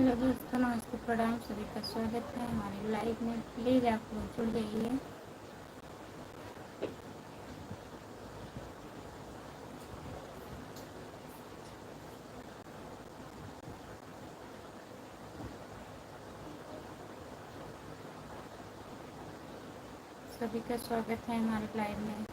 Hello दोस्तों, नमस्ते, प्रणाम। सभी का स्वागत है हमारे लाइव में। प्लीज़ आप लोग जुड़ जाइए। सभी का स्वागत है हमारे लाइव में।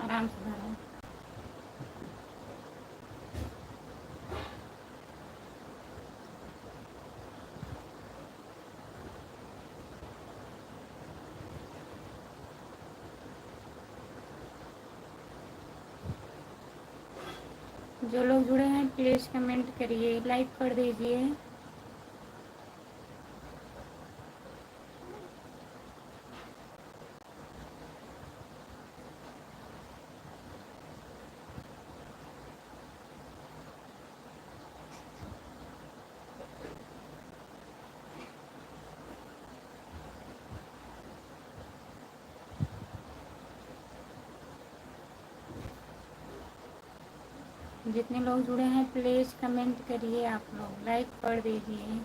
आराम से भरें। जो लोग जुड़े हैं प्लीज़ कमेंट करिए, लाइक कर दीजिए। जितने लोग जुड़े हैं प्लीज़ कमेंट करिए, आप लोग लाइक कर दीजिए।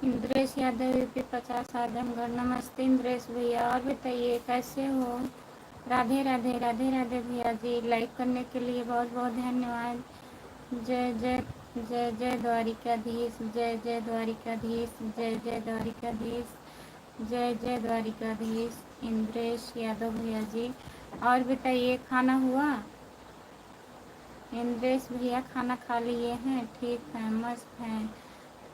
इंद्रेश यादव, यूपी 50, आजमगढ़। नमस्ते इंद्रेश भैया, और बताइए कैसे हो? राधे राधे, राधे राधे भैया जी। लाइक करने के लिए बहुत बहुत धन्यवाद। जय जय, जय जय द्वारिकाधीश, जय जय द्वारिकाधीश, जय जय द्वारिकाधीश, जय जय द्वारिकाधीश। इंद्रेश यादव भैया जी, और बताइए खाना हुआ? इंद्रेश भैया खाना खा लिए हैं? ठीक है, मस्त हैं।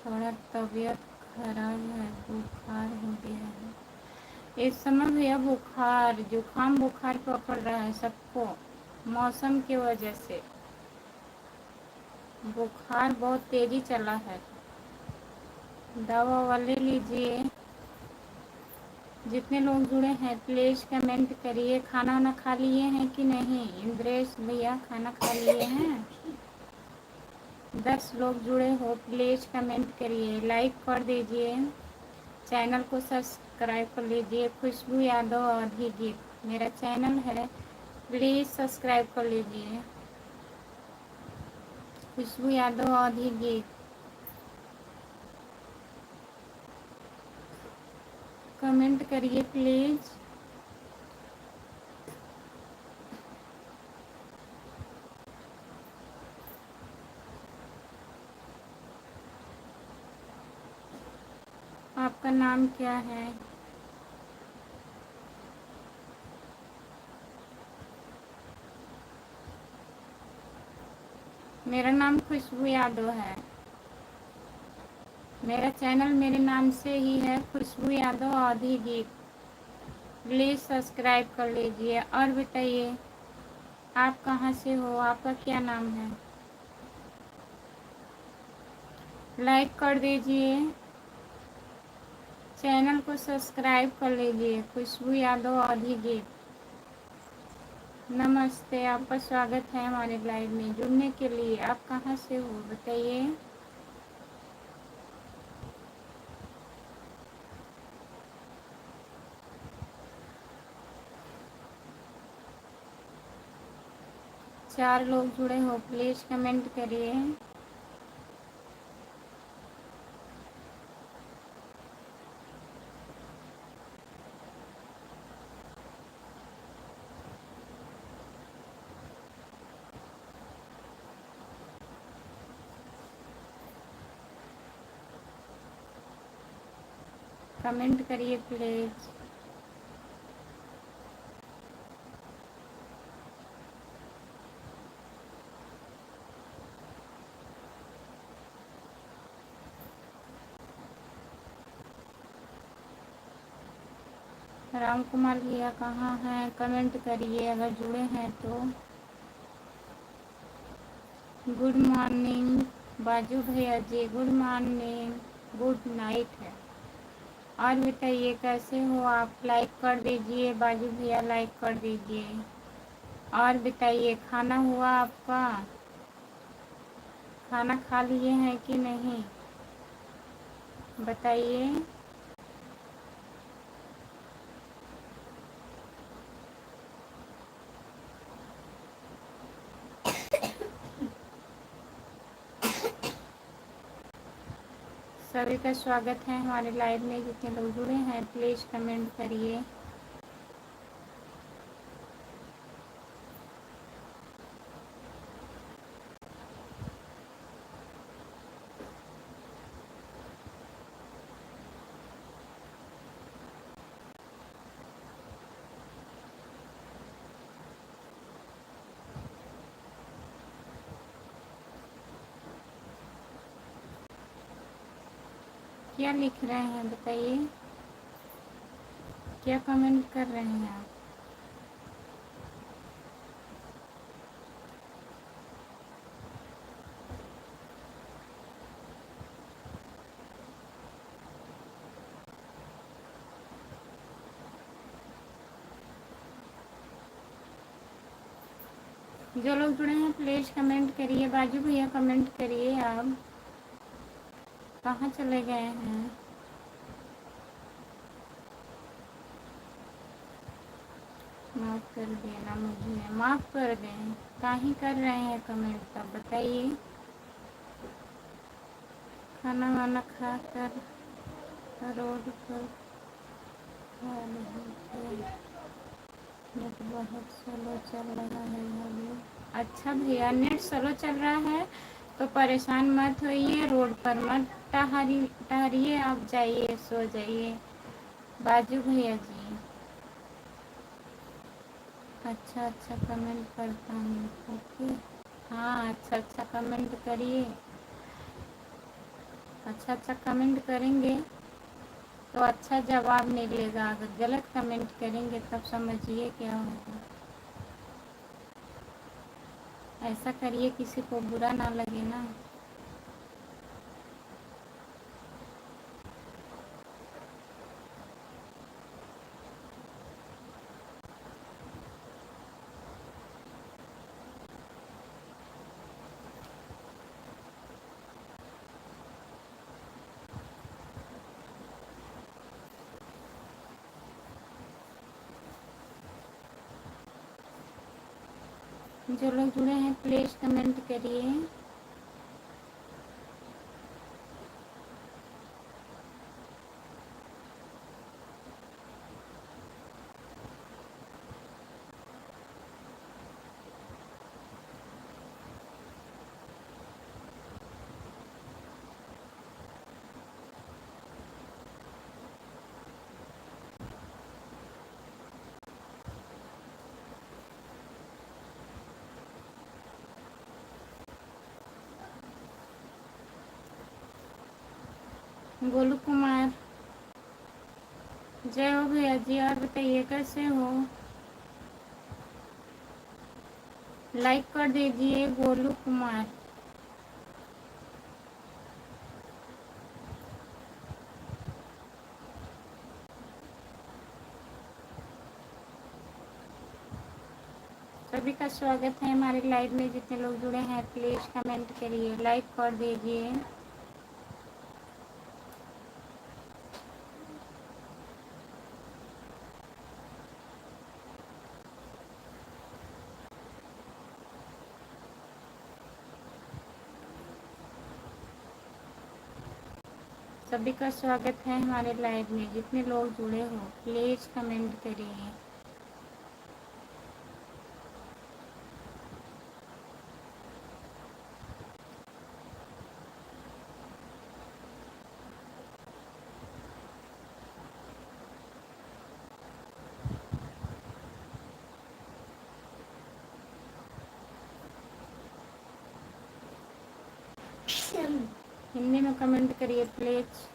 थोड़ा तबीयत खराब है, बुखार हो गया है इस समय भैया। बुखार, जुकाम बुखार पकड़ रहा है सबको, मौसम की वजह से बुखार बहुत तेजी चला है। दवा वाले लीजिए। जितने लोग जुड़े हैं प्लीज़ कमेंट करिए। खाना वाना खा लिए हैं कि नहीं? इंद्रेश भैया खाना खा लिए हैं? 10 लोग जुड़े हो प्लीज़ कमेंट करिए, लाइक कर दीजिए, चैनल को सब्सक्राइब कर लीजिए। खुशबू यादव अवधी गीत मेरा चैनल है, प्लीज़ सब्सक्राइब कर लीजिए। खुशबू यादव अवधी गीत, कमेंट करिए प्लीज़। आपका नाम क्या है? मेरा नाम खुशबू यादव है। मेरा चैनल मेरे नाम से ही है, खुशबू यादव अवधी गीत। प्लीज़ सब्सक्राइब कर लीजिए। और बताइए आप कहाँ से हो, आपका क्या नाम है? लाइक कर दीजिए, चैनल को सब्सक्राइब कर लीजिए। खुशबू यादव अवधी गीत। नमस्ते, आपका स्वागत है हमारे लाइव में। जुड़ने के लिए आप कहाँ से हो बताइए। चार लोग जुड़े हो प्लीज़ कमेंट करिए। कमेंट करिए प्लीज़। राम कुमार भैया कहाँ हैं? कमेंट करिए अगर जुड़े हैं तो। गुड मॉर्निंग बाजू भैया जी, गुड मॉर्निंग, गुड नाइट है। और बताइए कैसे हो आप? लाइक कर दीजिए बाजू भैया, लाइक कर दीजिए। और बताइए खाना हुआ आपका? खाना खा लिए हैं कि नहीं, बताइए। सभी का स्वागत है हमारे लाइव में। जितने लोग जुड़े हैं प्लीज़ कमेंट करिए। क्या लिख रहे हैं बताइए, क्या कमेंट कर रहे हैं आप? जो लोग जुड़े हैं प्लीज़ कमेंट करिए। बाजू भैया कमेंट करिए। आप कहाँ चले गए हैं? माफ़ कर देना मुझे, माफ़ कर दें। काहे कर रहे हैं कमेंट तब बताइए। खाना वाना खा कर रोड पर खा रहे थे। नेट बहुत स्लो चल रहा है अभी। अच्छा भैया नेट स्लो चल रहा है तो परेशान मत होइए, रोड पर मत टहरिए, आप जाइए सो जाइए। बाजू भैया जी अच्छा अच्छा कमेंट करता हूँ, ओके। हाँ अच्छा अच्छा कमेंट करिए। अच्छा अच्छा कमेंट करेंगे तो अच्छा जवाब मिलेगा। अगर गलत कमेंट करेंगे तब समझिए क्या होगा। ऐसा करिए किसी को बुरा ना लगे ना। जो लोग जुड़े हैं प्लीज़ कमेंट करिए। गोलू कुमार जय हो भैया जी। और बताइए कैसे हो? लाइक कर दीजिए गोलू कुमार। सभी का स्वागत है हमारे लाइव में। जितने लोग जुड़े हैं प्लीज़ कमेंट करिए, लाइक कर दीजिए। सभी का स्वागत है हमारे लाइव में। जितने लोग जुड़े हो प्लीज़ कमेंट करिए। हिंदी में कमेंट करिए प्लीज़।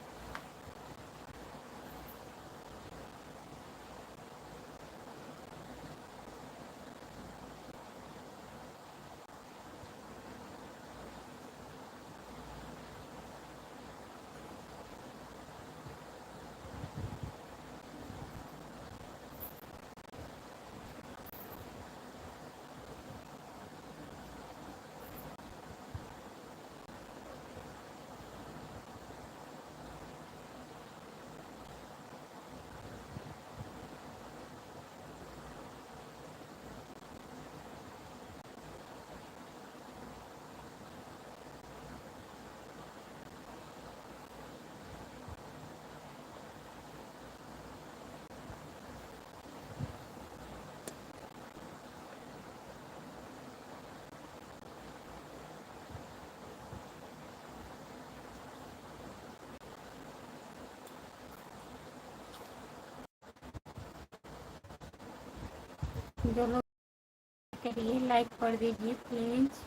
जो लोग करिए लाइक कर दीजिए प्लीज़।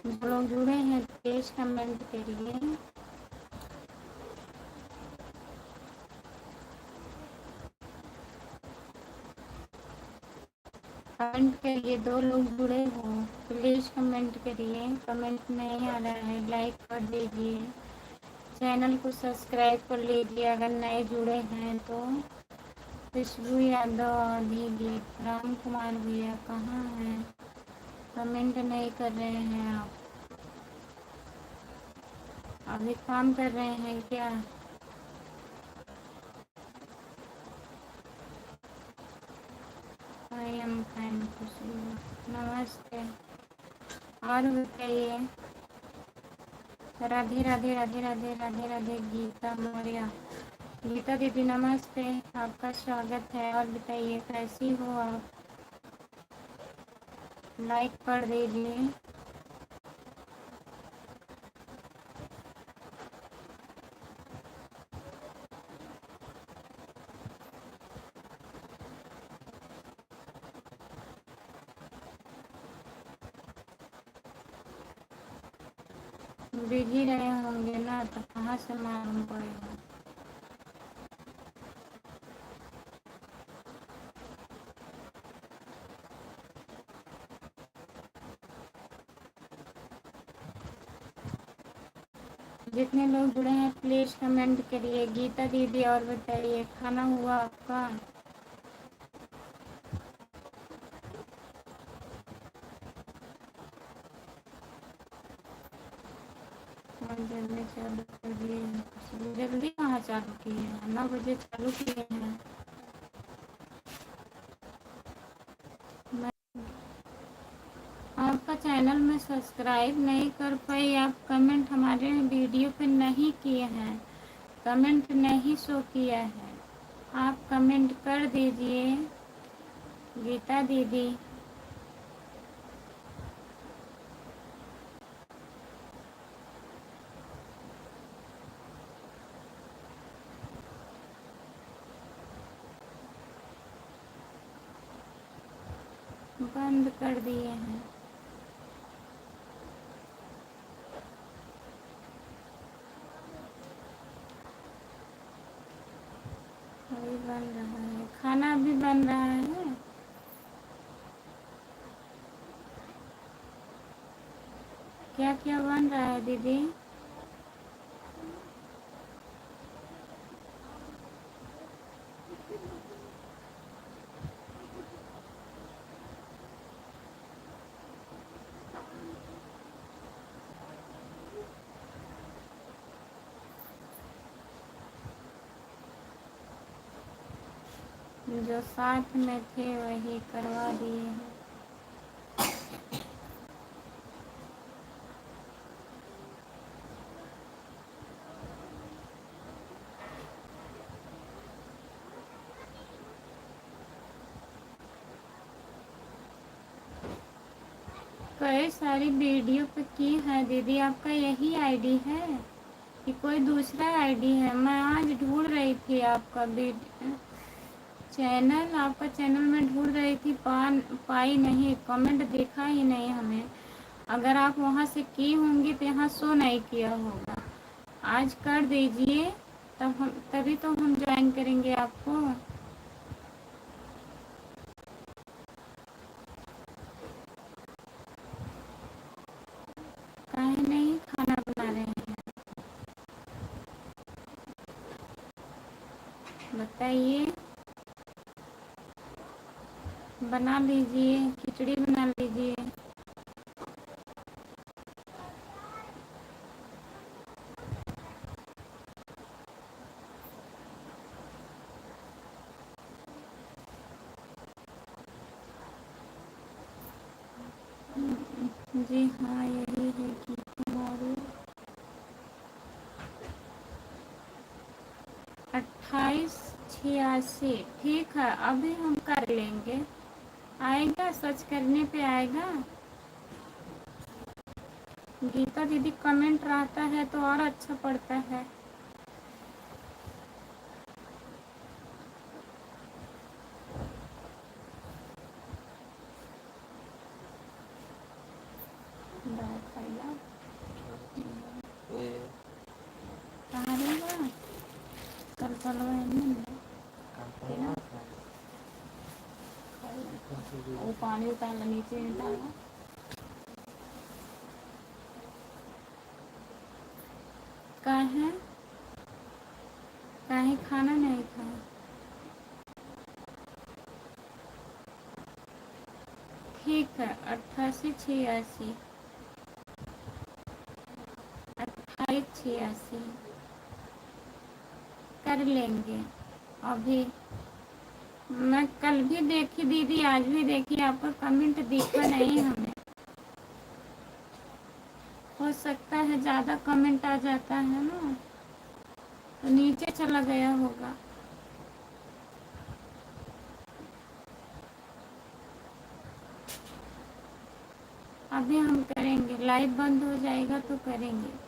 जो लोग जुड़े हैं प्लीज़ कमेंट करिए। कमेंट करिए, 2 लोग जुड़े हो प्लीज़ कमेंट करिए। कमेंट नहीं आ रहा है, लाइक कर दीजिए। चैनल को सब्सक्राइब कर लीजिए अगर नए जुड़े हैं तो। खुशबू यादव अभिजीत राम कुमार भैया कहाँ हैं? कमेंट नहीं कर रहे हैं आप, अभी काम कर रहे हैं क्या? आई एम फाइन खुशबू, नमस्ते। और बताइए। राधे राधे राधे राधे राधे राधे। गीता मौर्य, गीता दीदी नमस्ते, आपका स्वागत है। और बताइए कैसी हो आप? लाइक कर दीजिए। बिजी रहे होंगे ना, तो कहाँ से मालूम पड़ेगा। जितने लोग जुड़े हैं प्लीज़ कमेंट करिए। गीता दीदी और बताइए खाना हुआ आपका? और जल्दी चालू कर दिए। जल्दी कहाँ चालू किए हैं? 9 बजे चालू किए हैं। मैं आपका चैनल में सब्सक्राइब नहीं कर पाई। आप कमेंट हमारे वीडियो पे नहीं किए हैं, कमेंट नहीं शो किया है। आप कमेंट कर दीजिए गीता दीदी। बंद कर दिए हैं। अभी बन रहा है खाना, अभी बन रहा है। क्या क्या बन रहा है दीदी? जो साथ में थे वही करवा दिए हैं। कई सारी वीडियो पे की है दीदी। आपका यही आईडी है कि कोई दूसरा आईडी है? मैं आज ढूंढ रही थी आपका वीडियो। चैनल, आपका चैनल मैं ढूंढ रही थी, पाई नहीं, कमेंट देखा ही नहीं हमें। अगर आप वहाँ से की होंगी तो यहाँ शो नहीं किया होगा। आज कर दीजिए, तभी तो हम ज्वाइन करेंगे आपको। काहे नहीं खाना बना रहे हैं, बताइए। बना लीजिए, खिचड़ी बना लीजिए। जी हाँ, यही है कि हमारी 2886। ठीक है, अभी हम कर लेंगे। आएगा, सर्च करने पे आएगा। गीता दीदी कमेंट रहता है तो और अच्छा पड़ता है। कहाँ रहेगा? कल चलो वो पानी उतारना, नीचे डालना। काहे काहे खाना नहीं खाया? ठीक है, 8886, 2886 कर लेंगे। अभी मैं कल भी देखी दीदी, आज भी देखी, आपका कमेंट दिखा नहीं हमें। हो सकता है ज़्यादा कमेंट आ जाता है ना, तो नीचे चला गया होगा। अभी हम करेंगे, लाइव बंद हो जाएगा तो करेंगे।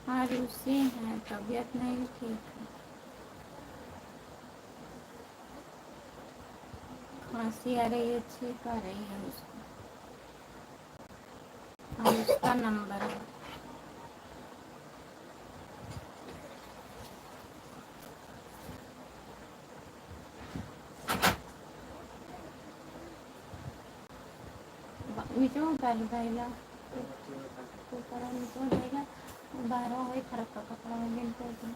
हाँ, रूसी हैं, तबीयत नहीं ठीक है। खांसी आ रही है, छींक आ रही है उसको। हाँ, उसका नंबर है। नीचे उतार जाएगा, ऊपर नीचे हो जाएगा। बाहर वही फर्क का कपड़ा में बिनते हैं।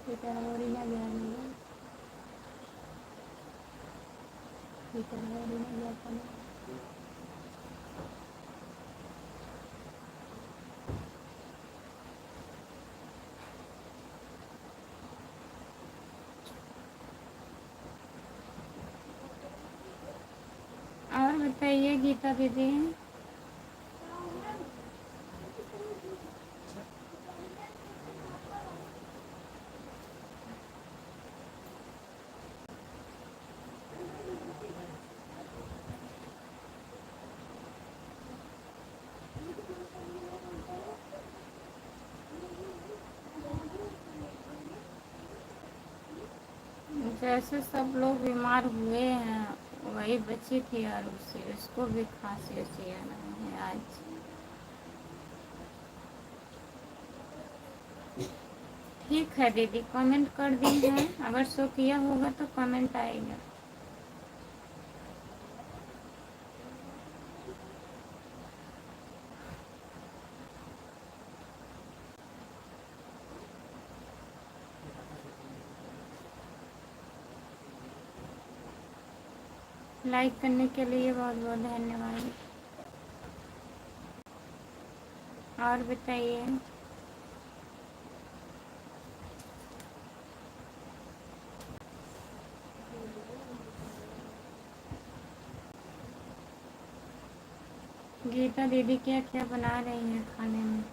Pikiran na gano'n. Pikiran na gano'n. और बताइए गीता दीदी। जैसे सब लोग बीमार हुए हैं वही बची थी, और उसको भी खांसी उसी है आज। ठीक है दीदी, कमेंट कर दी है, अगर शो किया होगा तो कमेंट आएगा। लाइक करने के लिए बहुत बहुत धन्यवाद। और बताइए। गीता दीदी क्या क्या बना रही हैं खाने में?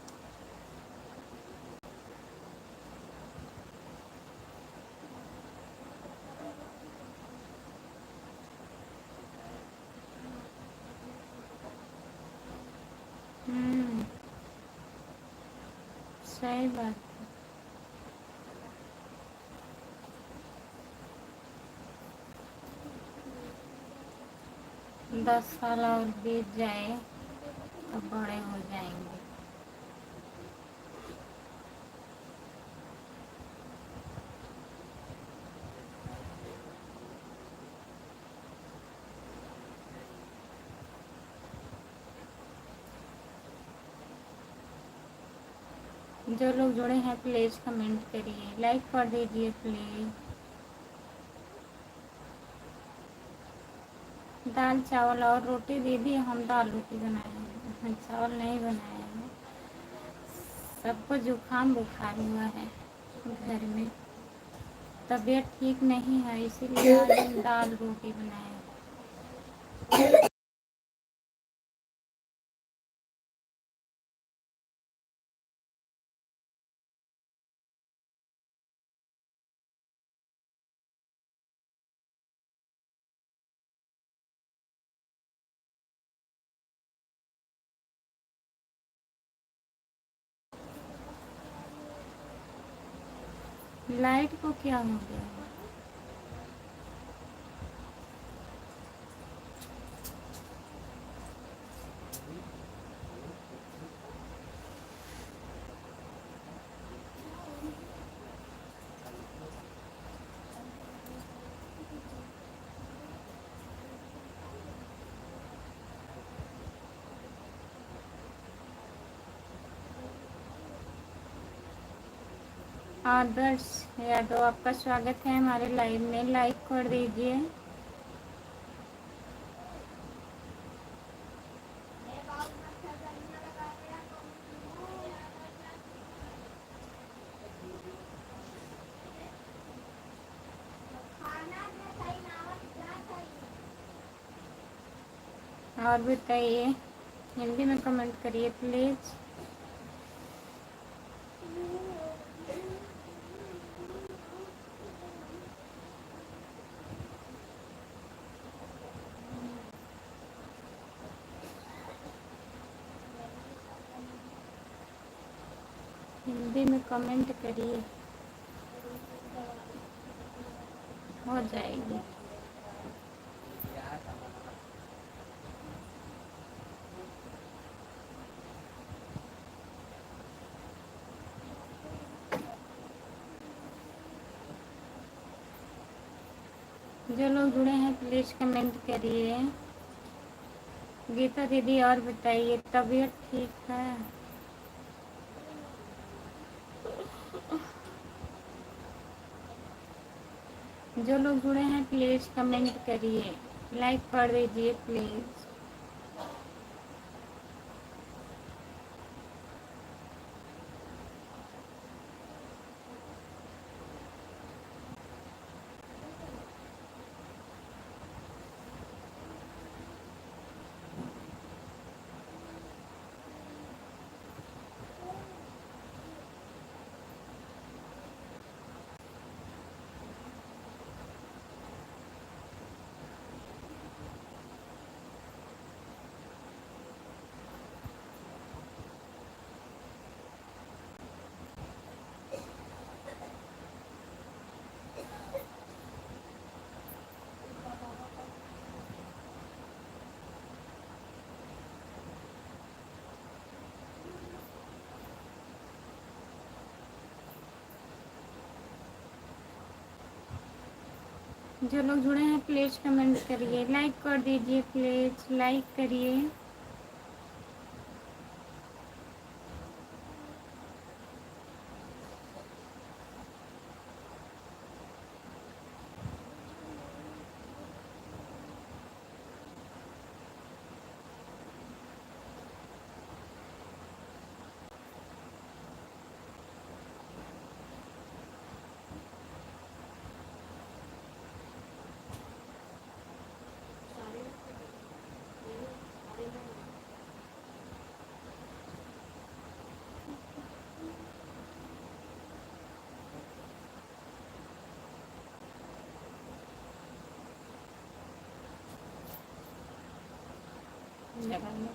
सही बात। 10 साल और बीत जाए तो बड़े हो जाएंगे। जो लोग जुड़े हैं प्लीज़ कमेंट करिए, लाइक कर दीजिए प्लीज़। दाल चावल और रोटी दीदी, हम दाल रोटी बनाए हैं, चावल नहीं बनाए हैं। सबको जुकाम बुखार हुआ है घर में, तबीयत ठीक नहीं है, इसीलिए आज हम दाल रोटी बनाए हैं। लाइट को क्या हो गया? आदर्श यादव, आपका स्वागत है हमारे लाइव में, लाइक कर दीजिए। और बताइए, हिंदी में कमेंट करिए प्लीज़। हिंदी में कमेंट करिए, हो जाएगी। जो लोग जुड़े हैं प्लीज़ कमेंट करिए। गीता दीदी और बताइए, तबीयत ठीक है? जो लोग जुड़े हैं प्लीज़ कमेंट करिए, लाइक कर दीजिए प्लीज़। जो लोग जुड़े हैं प्लीज़ कमेंट करिए, लाइक कर दीजिए प्लीज़, लाइक करिए। लगाइए।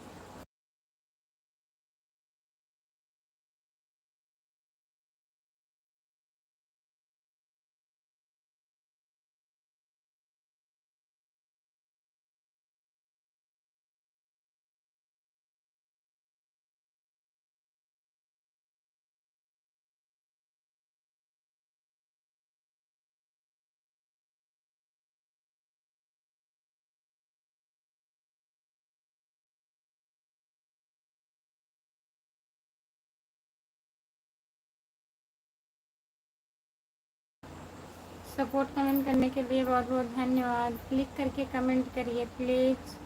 सपोर्ट कमेंट करने के लिए बहुत बहुत धन्यवाद। क्लिक करके कमेंट करिए प्लीज़।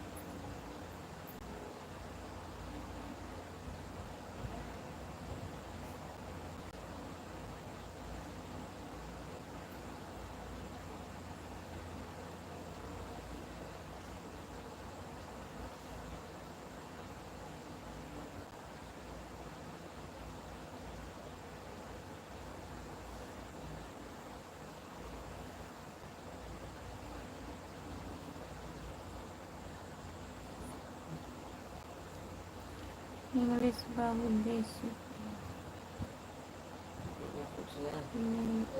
इंग्लिश बाबू देश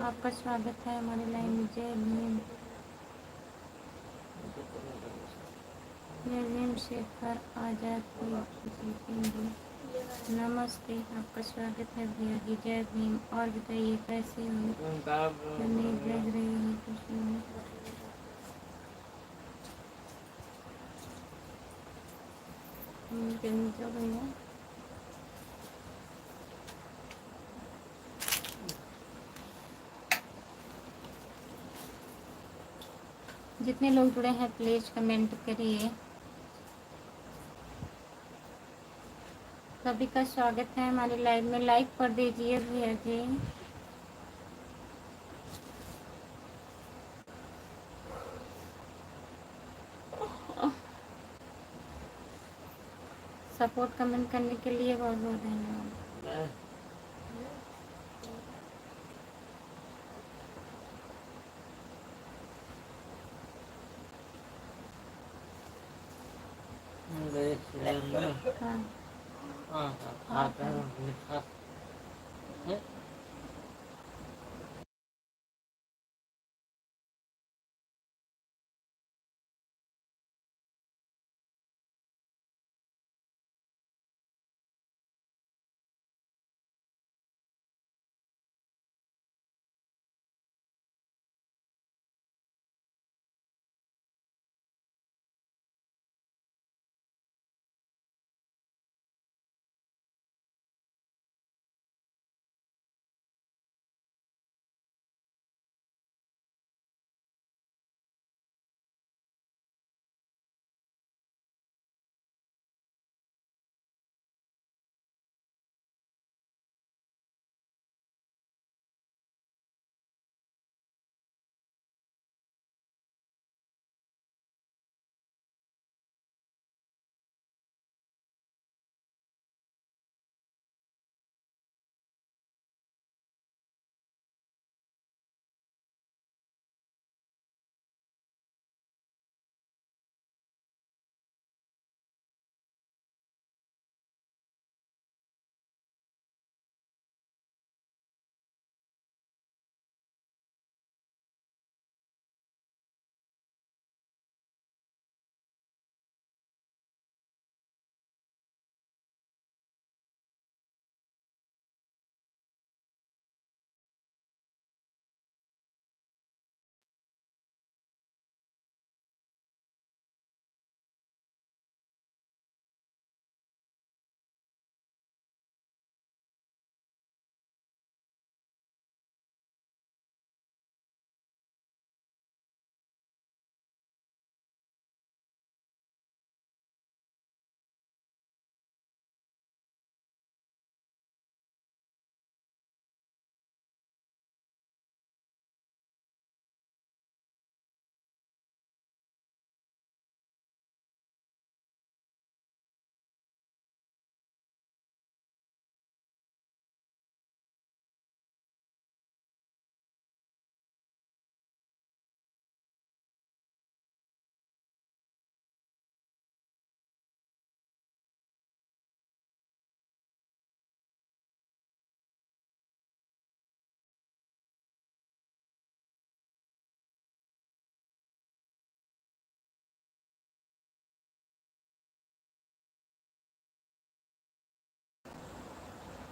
आपका स्वागत है हमारे लाइन में। जय भीम। जय भीम शेखर आज़ाद की नमस्ते, आपका स्वागत है भैया जी। जय भीम। और बताइए कैसे हो? तमीज़ लग रही है कुछ नहीं। तो भैया जितने लोग जुड़े हैं प्लीज़ कमेंट करिए। सभी का स्वागत है हमारे लाइव में। लाइक कर दीजिए भैया जी। सपोर्ट कमेंट करने के लिए बहुत बहुत धन्यवाद। हाँ।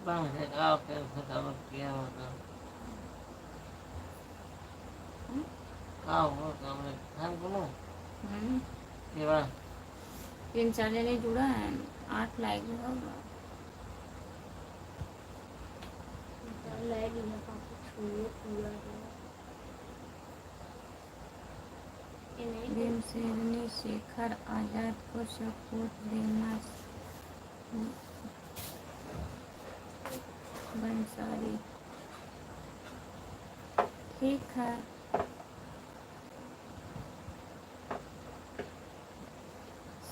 Bang sẽ có cái phần thảo luật kia mà cao có काम tham को ना ये बात 3-4 जने जुड़ा है, 8 लाइक होगा। भीम शेरनी शेखर आजाद को सपोर्ट देना बंसारी, ठीक है।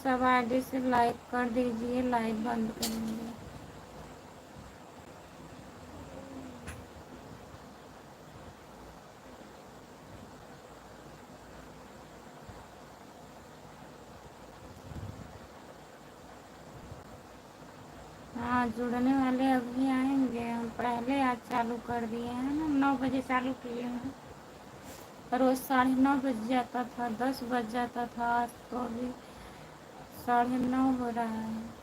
सब आईडी से लाइक कर दीजिए, लाइव बंद करेंगे। हाँ, जुड़ने वाले अभी आएंगे। हम पहले आज चालू कर दिए हैं ना, 9 बजे चालू किए हैं। रोज 9:30 बज जाता था, 10 बज जाता था। आज तो अभी 9:30 हो रहा है।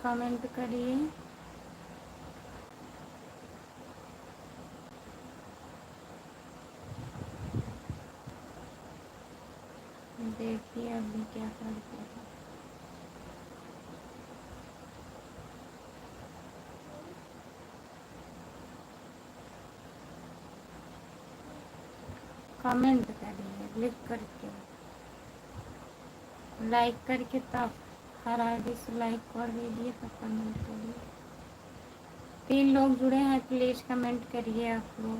कमेंट करिए। देखिए अभी क्या करते हैं। कमेंट करिए लिख करके, लाइक करके, तब हर आईडी से लाइक कर दीजिए, तब कमेंट करिए। 3 लोग जुड़े हैं, प्लीज़ कमेंट करिए आप लोग।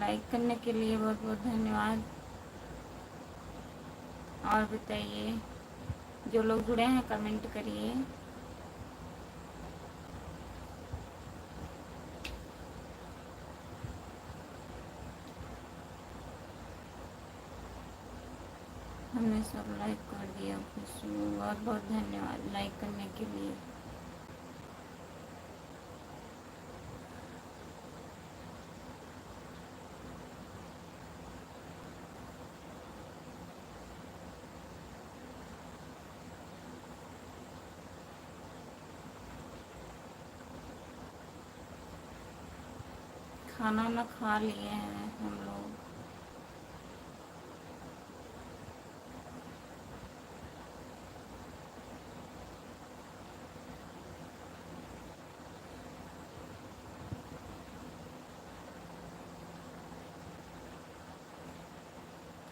लाइक करने के लिए बहुत बहुत धन्यवाद। और बताइए, जो लोग जुड़े हैं कमेंट करिए। हमने सब लाइक कर दिया, खुशबू बहुत बहुत धन्यवाद लाइक करने के लिए। खाना ना खा लिए हैं हम लोग।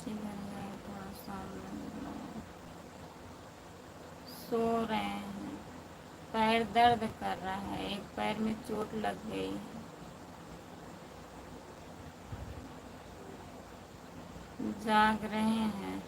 किधर है थोड़ा सामने, सो रहे हैं। पैर दर्द कर रहा है, एक पैर में चोट लग गई है, जाग रहे हैं।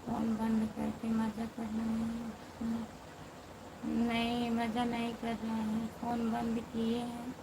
फोन बंद करके मज़ा कर रहे हैं। नहीं, मज़ा नहीं कर रहे हैं, फ़ोन बंद किए हैं।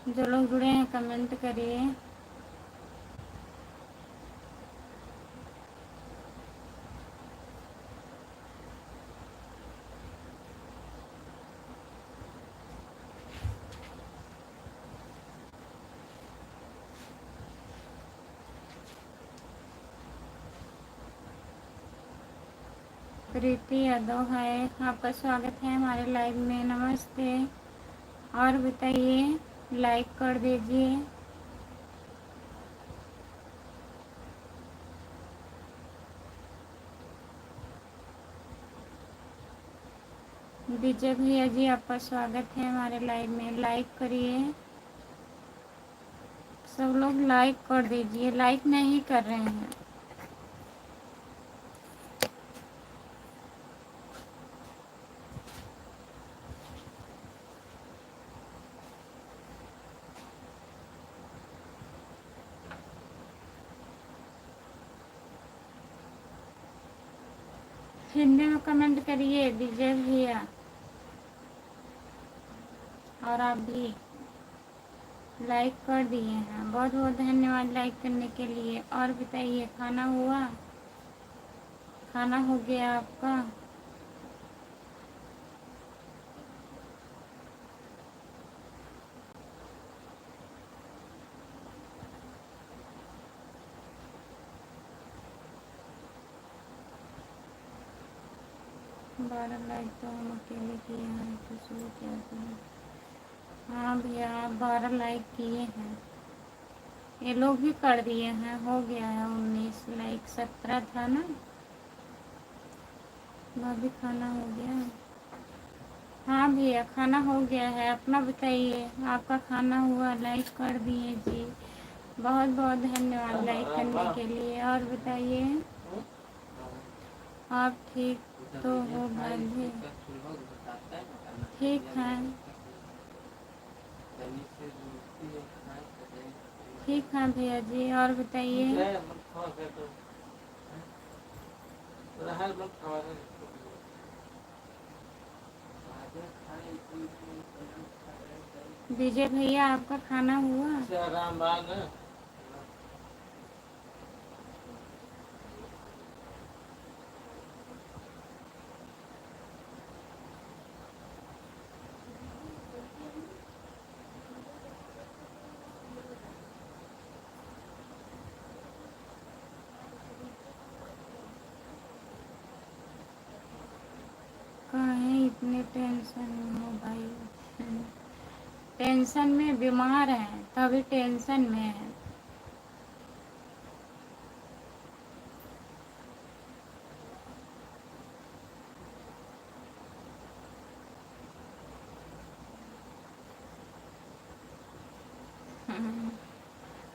जो लोग जुड़े हैं कमेंट करिए। प्रीति यादव है, आपका स्वागत है हमारे लाइव में, नमस्ते। और बताइए, लाइक कर दीजिए। विजय भैया जी, आपका स्वागत है हमारे लाइव में, लाइक करिए। सब लोग लाइक कर दीजिए, लाइक नहीं कर रहे हैं। हिंदी में कमेंट करिए विजय भैया, और आप भी लाइक कर दिए हैं, बहुत बहुत धन्यवाद लाइक करने के लिए। और बताइए, खाना हुआ? खाना हो गया आपका? 12 लाइक तो हम अकेले किए हैं, तो शुरू क्या करें। हाँ भैया, आप 12 लाइक किए हैं, ये लोग भी कर दिए हैं, हो गया है 19 लाइक। 17 था ना। भाभी खाना हो गया। हाँ भैया, खाना हो गया है, अपना बताइए, आपका खाना हुआ? लाइक कर दिए जी, बहुत बहुत धन्यवाद लाइक करने के लिए। और बताइए, आप ठीक तो हो भाभी? ठीक है, ठीक है भैया जी। और बताइए, विजय भैया आपका खाना हुआ? कहीं इतने टेंशन में हो भाई? टेंशन में? बीमार हैं तभी टेंशन में है।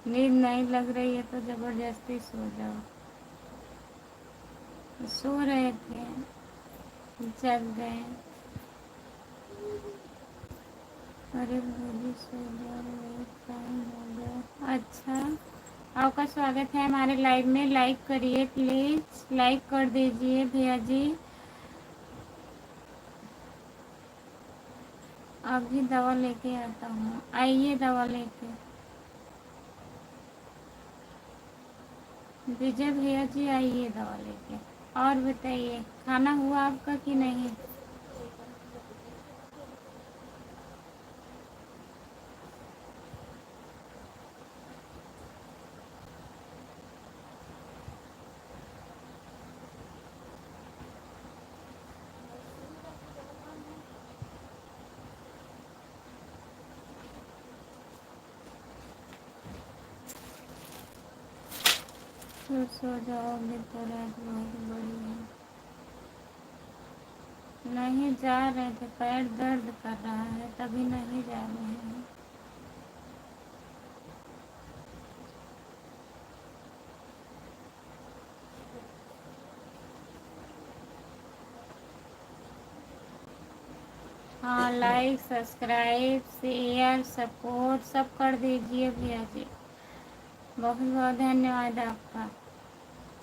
नींद नहीं लग रही है तो जबरदस्ती सो जाओ। सो रहे थे, जग गए। अरे भोली सो जाओ, टाइम हो गया। अच्छा, आपका स्वागत है हमारे लाइव में। लाइक करिए प्लीज़, लाइक कर दीजिए भैया जी। अभी दवा लेके आता हूँ, आइए दवा लेके। विजय भैया जी आइए दवा लेके। और बताइए, खाना हुआ आपका कि नहीं? तो सो जाओगे तो रात बहुत बड़ी है। नहीं जा रहे थे, पैर दर्द कर रहा है तभी नहीं जा रहे हैं। हाँ, लाइक सब्सक्राइब शेयर सपोर्ट सब कर दीजिए भैया जी, बहुत बहुत धन्यवाद आपका।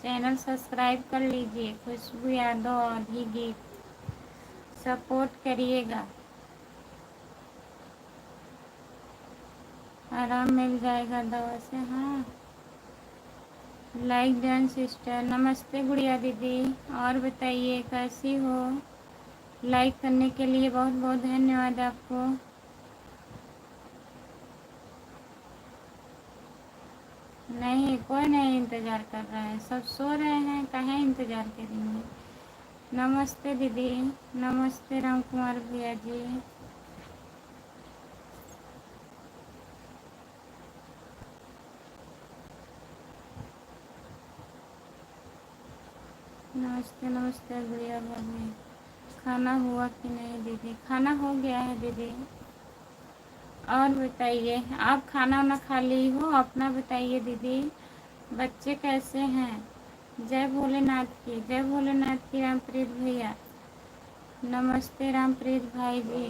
चैनल सब्सक्राइब कर लीजिए, खुशबू यादव और भी गीत सपोर्ट करिएगा, आराम मिल जाएगा दवा से। हाँ, लाइक डन सिस्टर। नमस्ते गुड़िया दीदी। और बताइए कैसी हो? लाइक करने के लिए बहुत बहुत धन्यवाद आपको। नहीं, कोई नहीं इंतज़ार कर रहा है, सब सो रहे हैं, कहाँ इंतज़ार करेंगे। नमस्ते दीदी। नमस्ते राम कुमार भैया जी। नमस्ते नमस्ते गुड़िया भाभी। खाना हुआ कि नहीं दीदी? खाना हो गया है दीदी। और बताइए, आप खाना वाना खा ली हो? अपना बताइए दीदी, बच्चे कैसे हैं? जय भोलेनाथ की, जय भोलेनाथ की। रामप्रीत भैया नमस्ते, रामप्रीत भाई जी।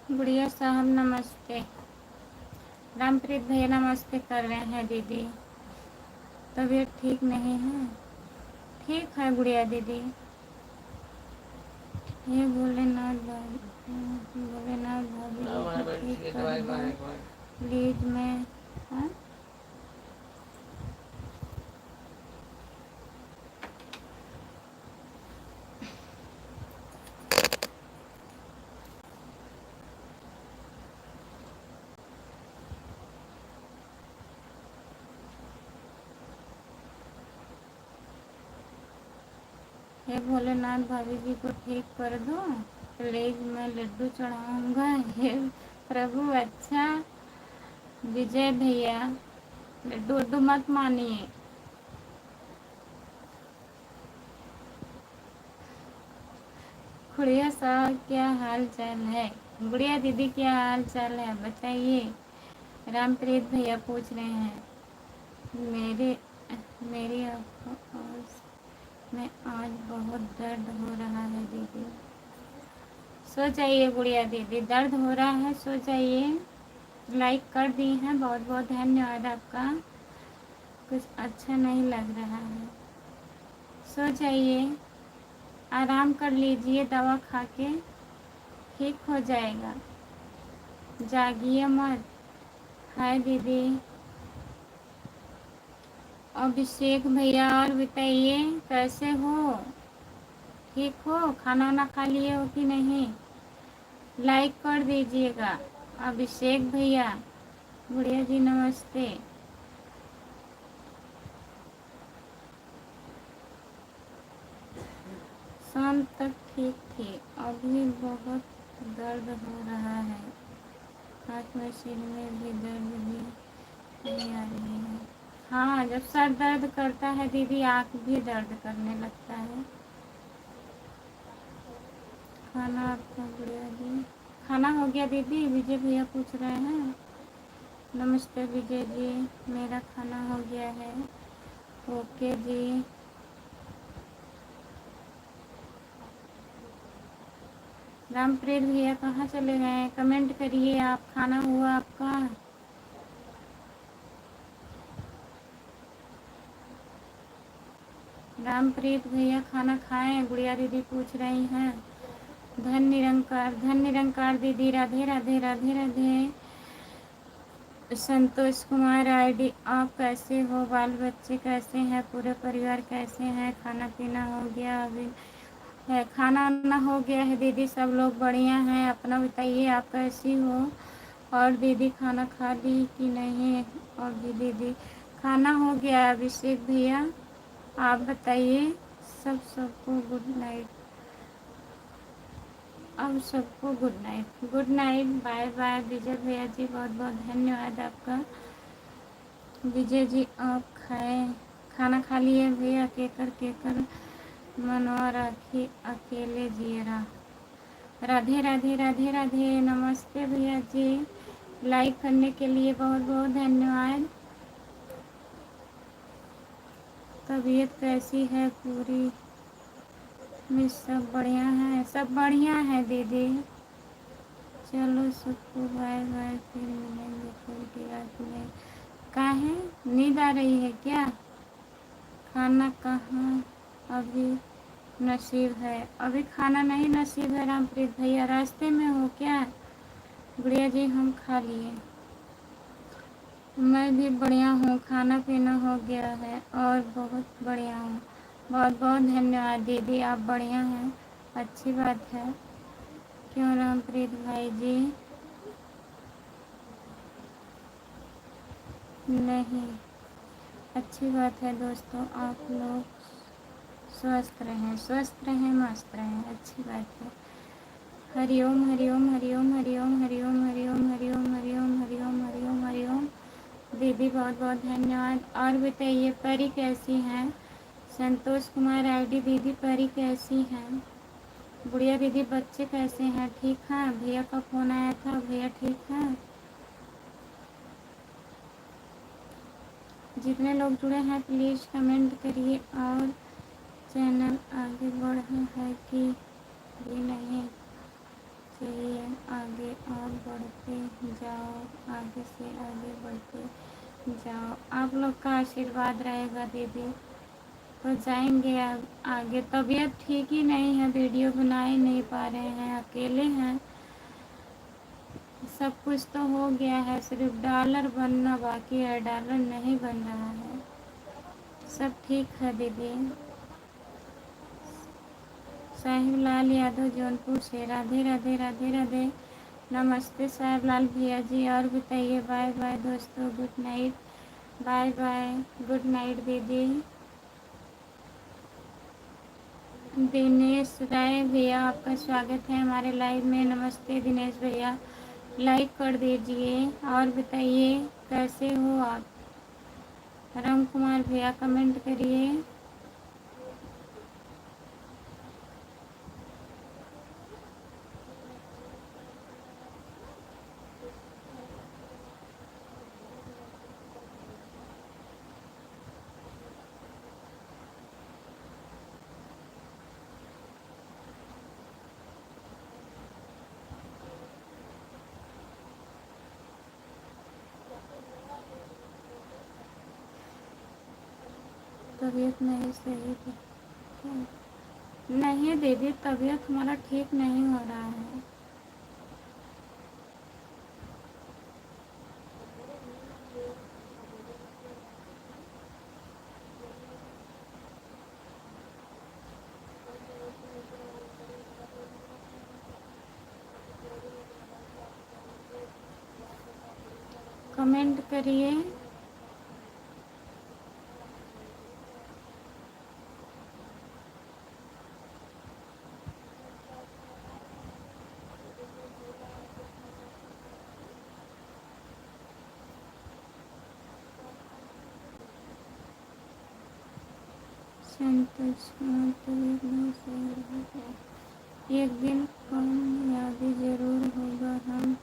गुड़िया साहब नमस्ते। रामप्रीत भैया नमस्ते कर रहे हैं दीदी। तबीयत ठीक नहीं है? ठीक है गुड़िया दीदी। ये भोलेनाथ भाभी को ठीक कर दो प्लीज। मैं हाँ? हे भोलेनाथ भाभी जी को ठीक कर दो प्लीज। मैं लड्डू चढ़ाऊंगा। हे प्रभु। अच्छा विजय भैया लड्डू वड्डू मत मानिए। गुड़िया साहब क्या हाल चाल है? गुड़िया दीदी क्या हाल चाल है बताइए। रामप्रीत भैया पूछ रहे हैं मेरी आँखों में आज बहुत दर्द हो रहा है दीदी। सो जाइए गुड़िया दीदी, दर्द हो रहा है सो जाइए। लाइक कर दी हैं, बहुत बहुत धन्यवाद आपका। कुछ अच्छा नहीं लग रहा है, सो जाइए, आराम कर लीजिए, दवा खा के ठीक हो जाएगा, जागिए मत। हाय दीदी। अभिषेक भैया और बताइए कैसे हो? ठीक हो? खाना वाना खा लिए हो कि नहीं? लाइक कर दीजिएगा। अभिषेक भैया। गुड़िया जी नमस्ते। शाम तक ठीक थी, अभी बहुत दर्द हो रहा है। हाथ में सिर में भी दर्द भी नहीं आ रही है। हाँ, जब सर दर्द करता है दीदी आँख भी दर्द करने लगता है। खाना आपका गुड़िया जी? खाना हो गया दीदी? विजय भैया पूछ रहे हैं। नमस्ते विजय जी, मेरा खाना हो गया है। ओके जी। रामप्रीत भैया कहाँ चले गए? कमेंट करिए आप, खाना हुआ आपका? रामप्रीत भैया खाना खाएं? गुड़िया दीदी पूछ रही हैं। धन निरंकार दीदी, राधे राधे राधे राधे। संतोष कुमार आईडी, आप कैसे हो? बाल बच्चे कैसे हैं? पूरे परिवार कैसे हैं? खाना पीना हो गया? अभी है खाना वाना हो गया है दीदी, सब लोग बढ़िया हैं। अपना बताइए आप कैसी हो? और दीदी खाना खा ली कि नहीं? और भी दीदी खाना हो गया। अभिषेक भैया आप बताइए। सबको गुड नाइट। अब सबको good night. Good night, bye bye. Vijay भैया जी बहुत बहुत धन्यवाद आपका। विजय जी आप खाएं? खाना खा लिए भैया? केकर मनवा राखी अकेले जिए रहा। राधे राधे राधे राधे। नमस्ते भैया जी, लाइक करने के लिए बहुत बहुत धन्यवाद। तबीयत कैसी है पूरी में? सब बढ़िया है, सब बढ़िया है दीदी। चलो सबको बाय बाय, फिर मिलेंगे कल की रात में। काहे नींद आ रही है क्या? खाना कहाँ अभी नसीब है? अभी खाना नहीं नसीब है रामप्रीत भैया, रास्ते में हो क्या? गुड़िया जी हम खा लिए। मैं भी बढ़िया हूँ, खाना पीना हो गया है और बहुत बढ़िया हूँ। बहुत बहुत धन्यवाद दीदी, आप बढ़िया हैं, अच्छी बात है। क्यों रामप्रीत भाई जी? नहीं, अच्छी बात है दोस्तों, आप लोग स्वस्थ रहें मस्त रहें, अच्छी बात है। हरिओम हरिओम हरिओम हरिओम हरिओम हरिओम हरिओम हरिओम हरिओम हरिओम हरिओम। दीदी बहुत बहुत धन्यवाद। और बताइए परी कैसी हैं? संतोष कुमार आईडी, दीदी परी कैसी हैं? गुड़िया दीदी बच्चे कैसे हैं? ठीक हैं? भैया का फ़ोन आया था, भैया ठीक हैं? जितने लोग जुड़े हैं प्लीज़ कमेंट करिए। और चैनल आगे बढ़ा है कि भी नहीं? चाहिए, आगे और बढ़ते जाओ, आगे से आगे बढ़ते जाओ। आप लोग का आशीर्वाद रहेगा दीदी तो जाएंगे आगे। तबीयत ठीक ही नहीं है, वीडियो बना ही नहीं पा रहे हैं, अकेले हैं। सब कुछ तो हो गया है, सिर्फ डॉलर बनना बाकी है, डॉलर नहीं बन रहा है। सब ठीक है दीदी। साहिब लाल यादव जौनपुर से, राधे राधे राधे राधे। नमस्ते साहिब लाल भैया जी, और बताइए। बाय बाय दोस्तों, good night. Bye bye, good night दीदी। दिनेश राय भैया, आपका स्वागत है हमारे लाइव में। नमस्ते दिनेश भैया, लाइक कर दीजिए। और बताइए कैसे हो आप। राम कुमार भैया कमेंट करिए। तबीयत नहीं सही है। नहीं दीदी, तबीयत हमारा ठीक नहीं हो रहा है। कमेंट करिए। संतोष कुमार, तबीयत नहीं सही है। एक दिन कामयाबी जरूर होगा, हम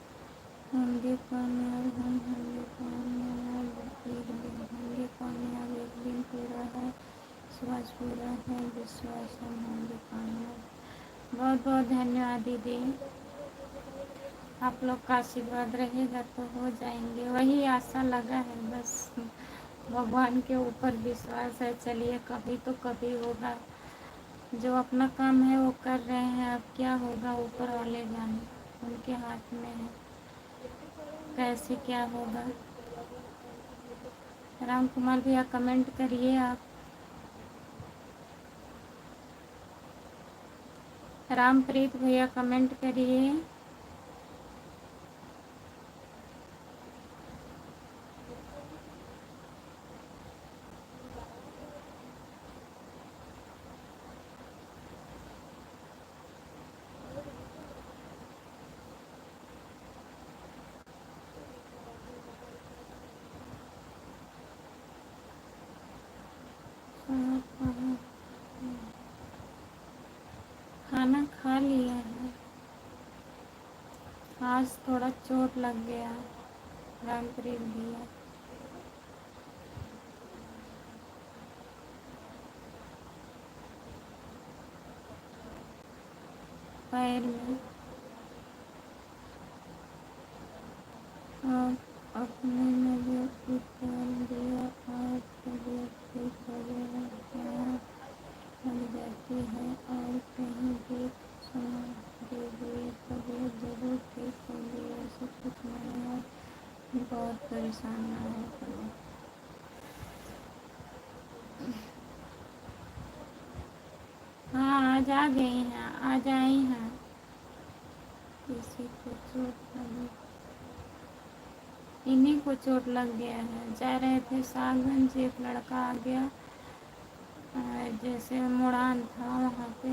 होंगे कामयाब, हम होंगे कामयाब, एक दिन होंगे कामयाब, एक दिन पूरा है विश्वास, पूरा है विश्वास, हम होंगे कामयाब। बहुत बहुत धन्यवाद दीदी, आप लोग का आशीर्वाद रहेगा तो हो जाएंगे, वही आशा लगा है बस। भगवान के ऊपर विश्वास है। चलिए कभी तो कभी होगा। जो अपना काम है वो कर रहे हैं, अब क्या होगा ऊपर वाले जाने, उनके हाथ में है कैसे क्या होगा। राम कुमार भैया कमेंट करिए आप। रामप्रीत भैया कमेंट करिए। खाना खा लिया है, आज थोड़ा चोट लग गया। रामप्रीत भैया पैर में, और अपने नजर उतार दिया और तबीयत ठीक हो गया। क्या लग जाती है और कहीं देख सुना दीजिए, तबीयत जरूर ठीक होगी। ऐसे कुछ नहीं है, बहुत परेशान ना हो करो। हाँ आज आ गई हैं, आज आई हैं। किसी को चोट लगी, इन्हीं को चोट लग गया है। जा रहे थे सागंज, एक लड़का आ गया, जैसे मुड़ान था वहाँ पे,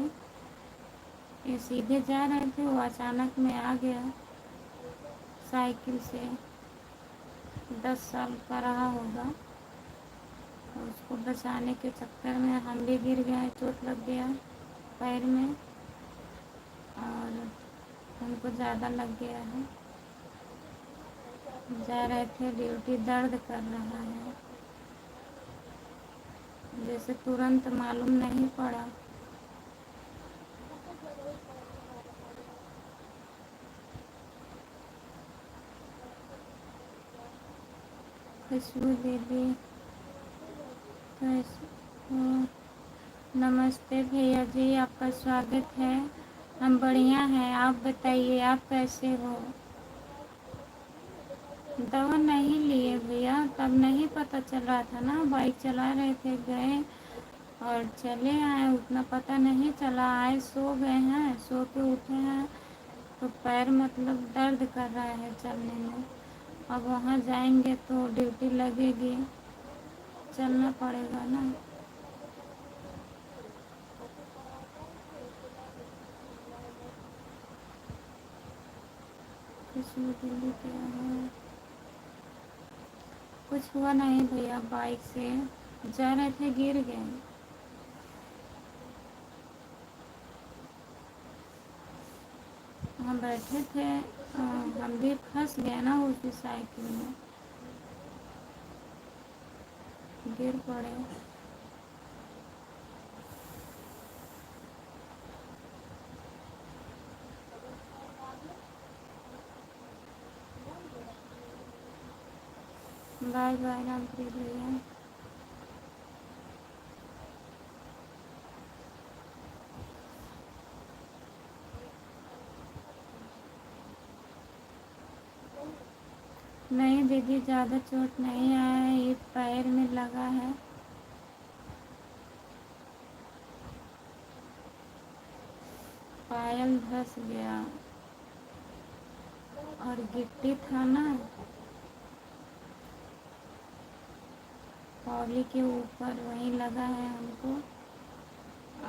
ये सीधे जा रहे थे, वो अचानक में आ गया साइकिल से। 10 साल का रहा होगा, और उसको बचाने के चक्कर में हम भी गिर गए, चोट लग गया पैर में, और हमको ज़्यादा लग गया है। जा रहे थे ड्यूटी, दर्द कर रहा है, जैसे तुरंत मालूम नहीं पड़ा। खुशबू दीदी कैसे हो? नमस्ते भैया जी, आपका स्वागत है। हम बढ़िया हैं, आप बताइए आप कैसे हो? दवा नहीं लिए भैया, तब नहीं पता चल रहा था ना, बाइक चला रहे थे, गए और चले आए, उतना पता नहीं चला। आए सो गए हैं, सो के उठे हैं तो पैर मतलब दर्द कर रहा है चलने में। अब वहाँ जाएंगे तो ड्यूटी लगेगी, चलना पड़ेगा ना। खुशबू दिल्ली क्या है? कुछ हुआ नहीं भैया, बाइक से जा रहे थे गिर गए। हम बैठे थे, हम भी फंस गए ना उसी साइकिल में, गिर पड़े। बाय बाय रामप्रीत भैया। नहीं दीदी, ज़्यादा चोट नहीं आया है, ये पैर में लगा है। पायल धंस गया और गिट्टी था ना, पौली के ऊपर, वहीं लगा है हमको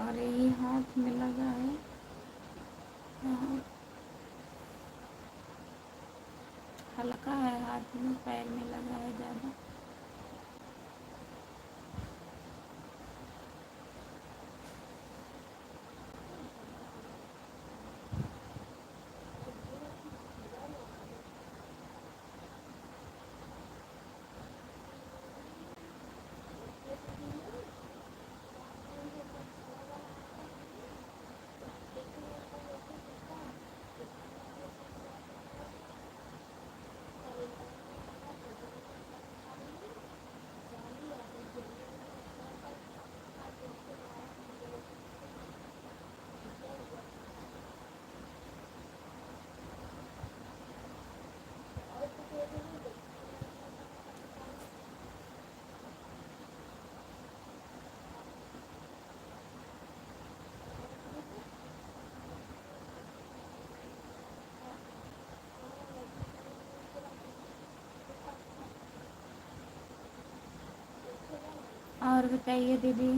और यही हाथ में लगा है। हाँ, हल्का है हाथ में, पैर में लगा है ज़्यादा। और बताइए दीदी।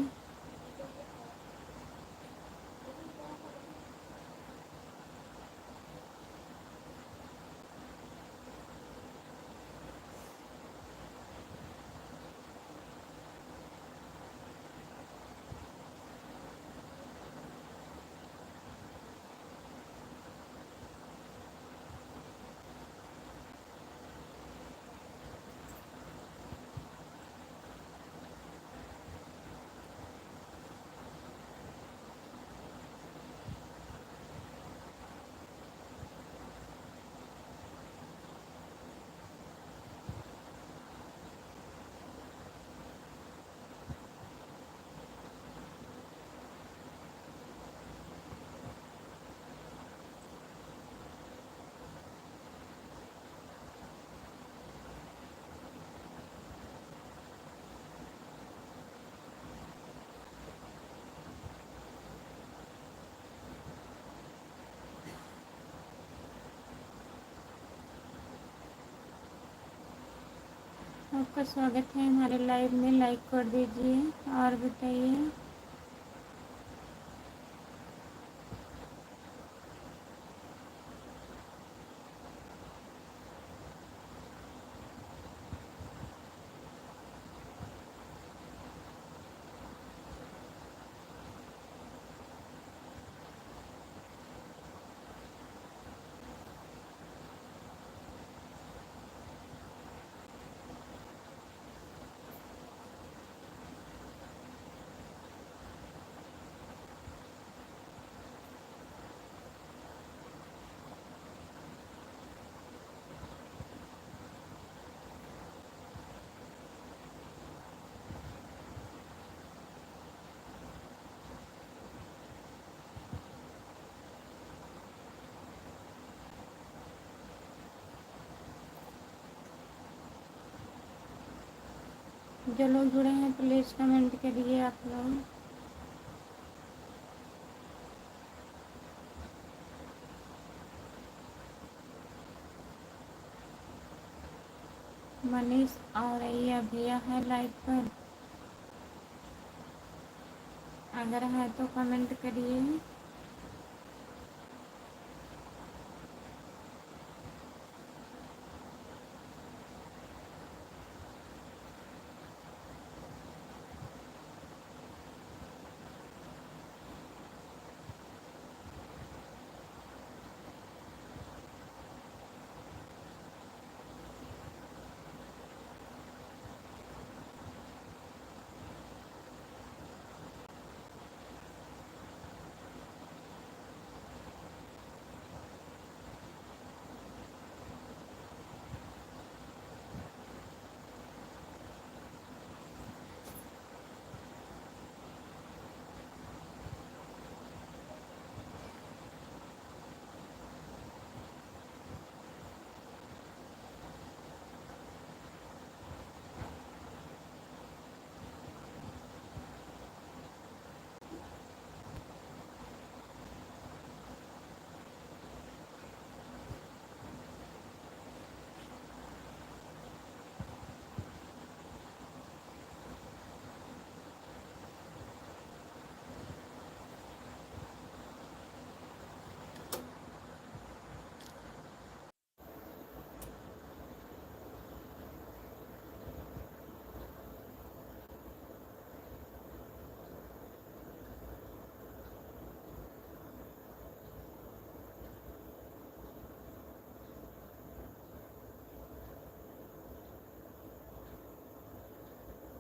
आपका स्वागत है हमारे लाइव में, लाइक कर दीजिए। और बताइए। जो लोग जुड़े हैं प्लीज़ कमेंट करिए आप लोग। मनीष और ये भैया है लाइव पर, अगर है तो कमेंट करिए।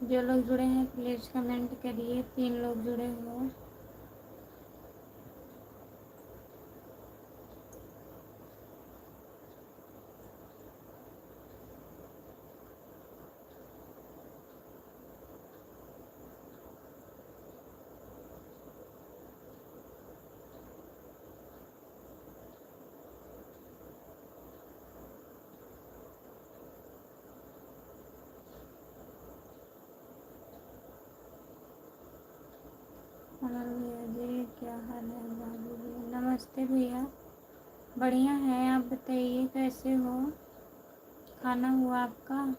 जो लोग जुड़े हैं प्लीज़ कमेंट करिए। 3 लोग जुड़े हो। अमर भैया जी क्या हाल है? बाबू जी नमस्ते भैया, बढ़िया है। आप बताइए कैसे हो? खाना हुआ आपका?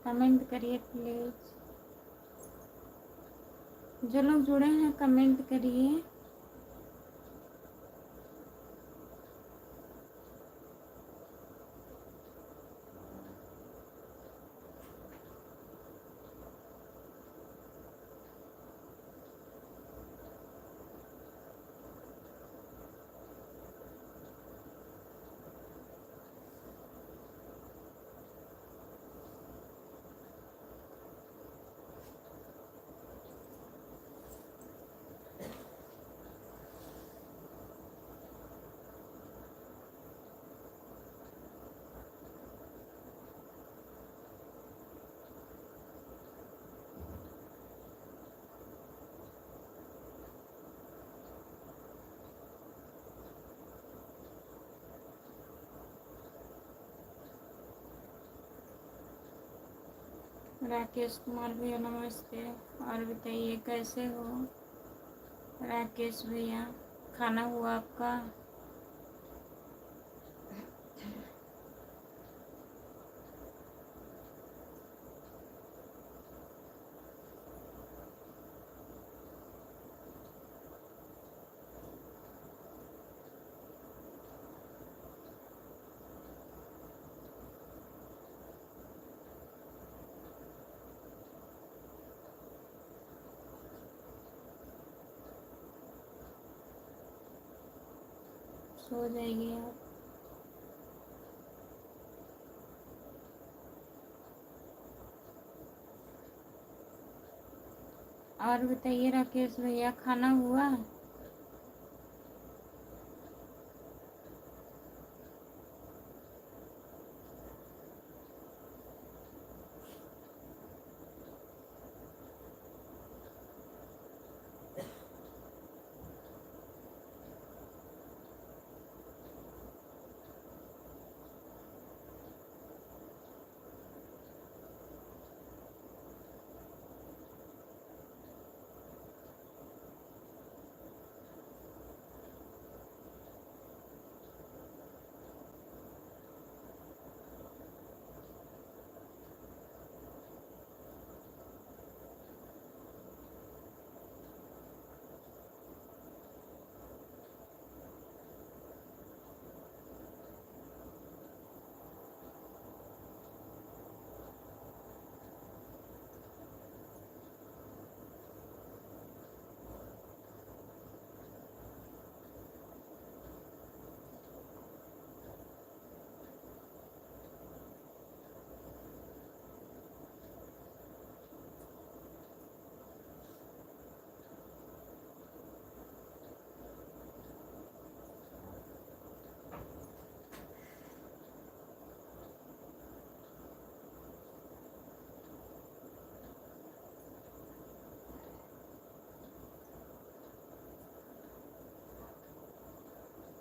कमेंट करिए प्लीज़। जो लोग जुड़े हैं कमेंट करिए। राकेश कुमार भैया नमस्ते। और बताइए कैसे हो राकेश भैया? खाना हुआ आपका? सो जाइए आप। और बताइए राकेश भैया खाना हुआ?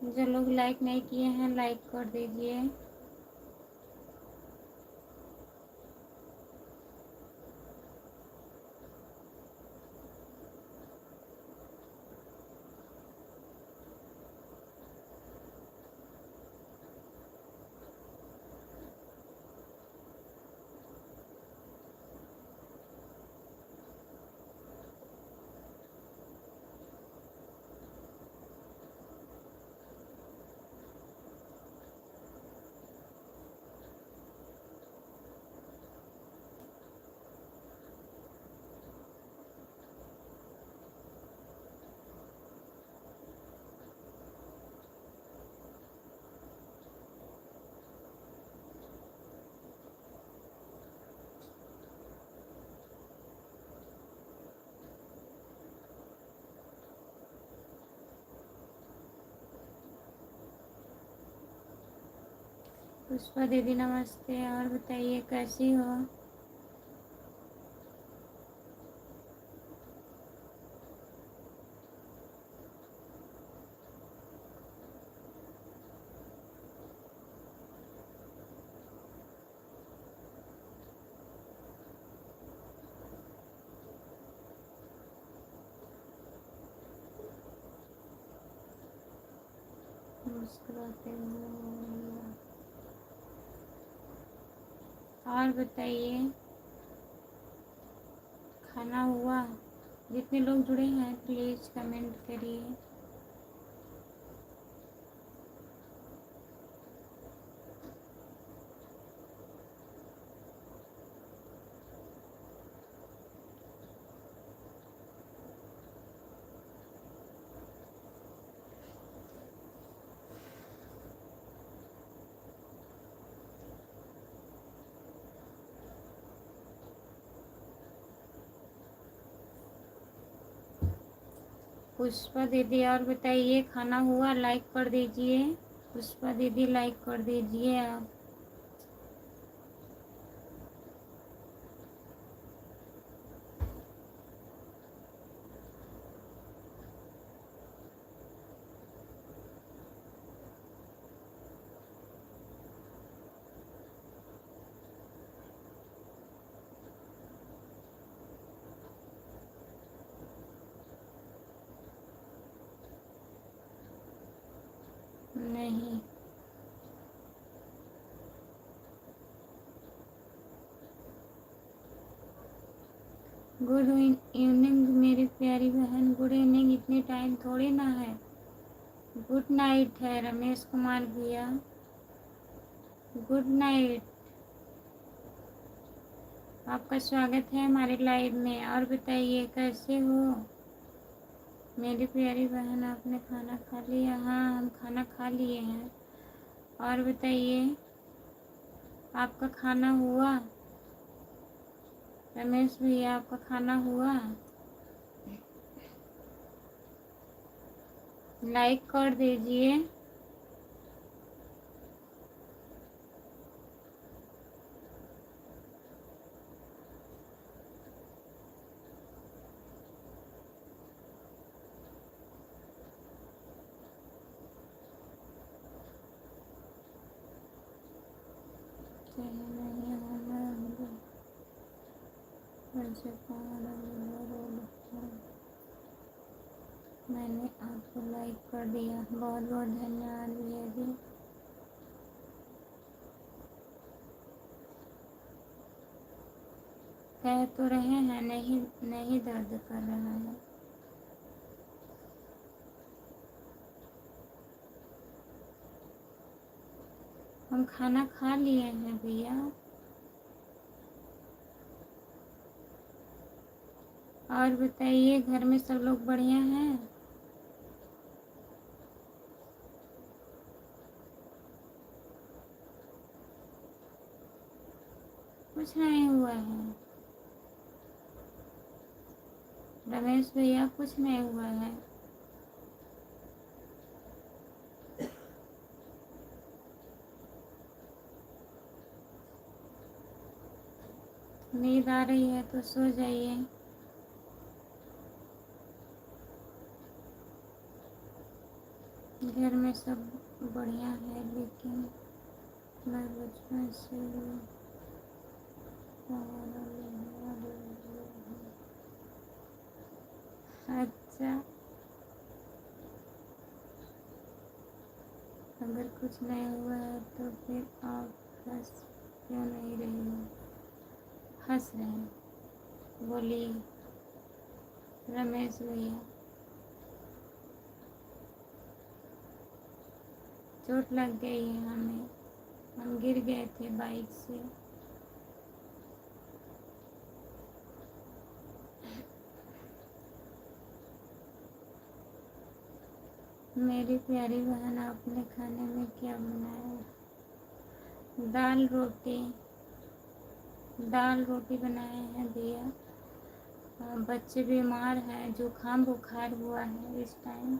जो लोग लाइक नहीं किए हैं लाइक कर दीजिए। पुष्पा दीदी नमस्ते, और बताइए कैसी हो। मुस्कुराते हुए, और बताइए खाना हुआ। जितने लोग जुड़े हैं प्लीज़ कमेंट करिए। पुष्पा दीदी और बताइए खाना हुआ, लाइक कर दीजिए। पुष्पा दीदी लाइक कर दीजिए आप। नहीं, गुड इवनिंग मेरी प्यारी बहन। गुड इवनिंग इतनी टाइम थोड़ी ना है, गुड नाइट है रमेश कुमार भैया, गुड नाइट। आपका स्वागत है हमारे लाइव में। और बताइए कैसे हो मेरी प्यारी बहन। आपने खाना खा लिया। हाँ हम खाना खा लिए हैं। और बताइए आपका खाना हुआ। रमेश भैया आपका खाना हुआ। लाइक कर दीजिए। नहीं होना वैसे मैंने आपको लाइक कर दिया, बहुत बहुत धन्यवाद भैया जी। कह तो रहे हैं नहीं नहीं दर्द कर रहा है। हम खाना खा लिए हैं भैया। और बताइए घर में सब लोग बढ़िया हैं। कुछ नहीं हुआ है रमेश भैया, कुछ नहीं हुआ है। नींद आ रही है तो सो जाइए। घर में सब बढ़िया है, लेकिन मैं बचपन से ही सहारा लेने वाली हूँ। अच्छा, अगर कुछ नहीं हुआ है तो फिर आप हंस क्यों नहीं रही हो? हंस रहे हैं, बोलिए रमेश भैया। चोट लग गई है हमें, हम गिर गए थे बाइक से। मेरी प्यारी बहन, आपने खाने में क्या बनाया? दाल रोटी, दाल रोटी बनाए हैं भैया। बच्चे बीमार हैं, जुकाम बुखार हुआ है इस टाइम।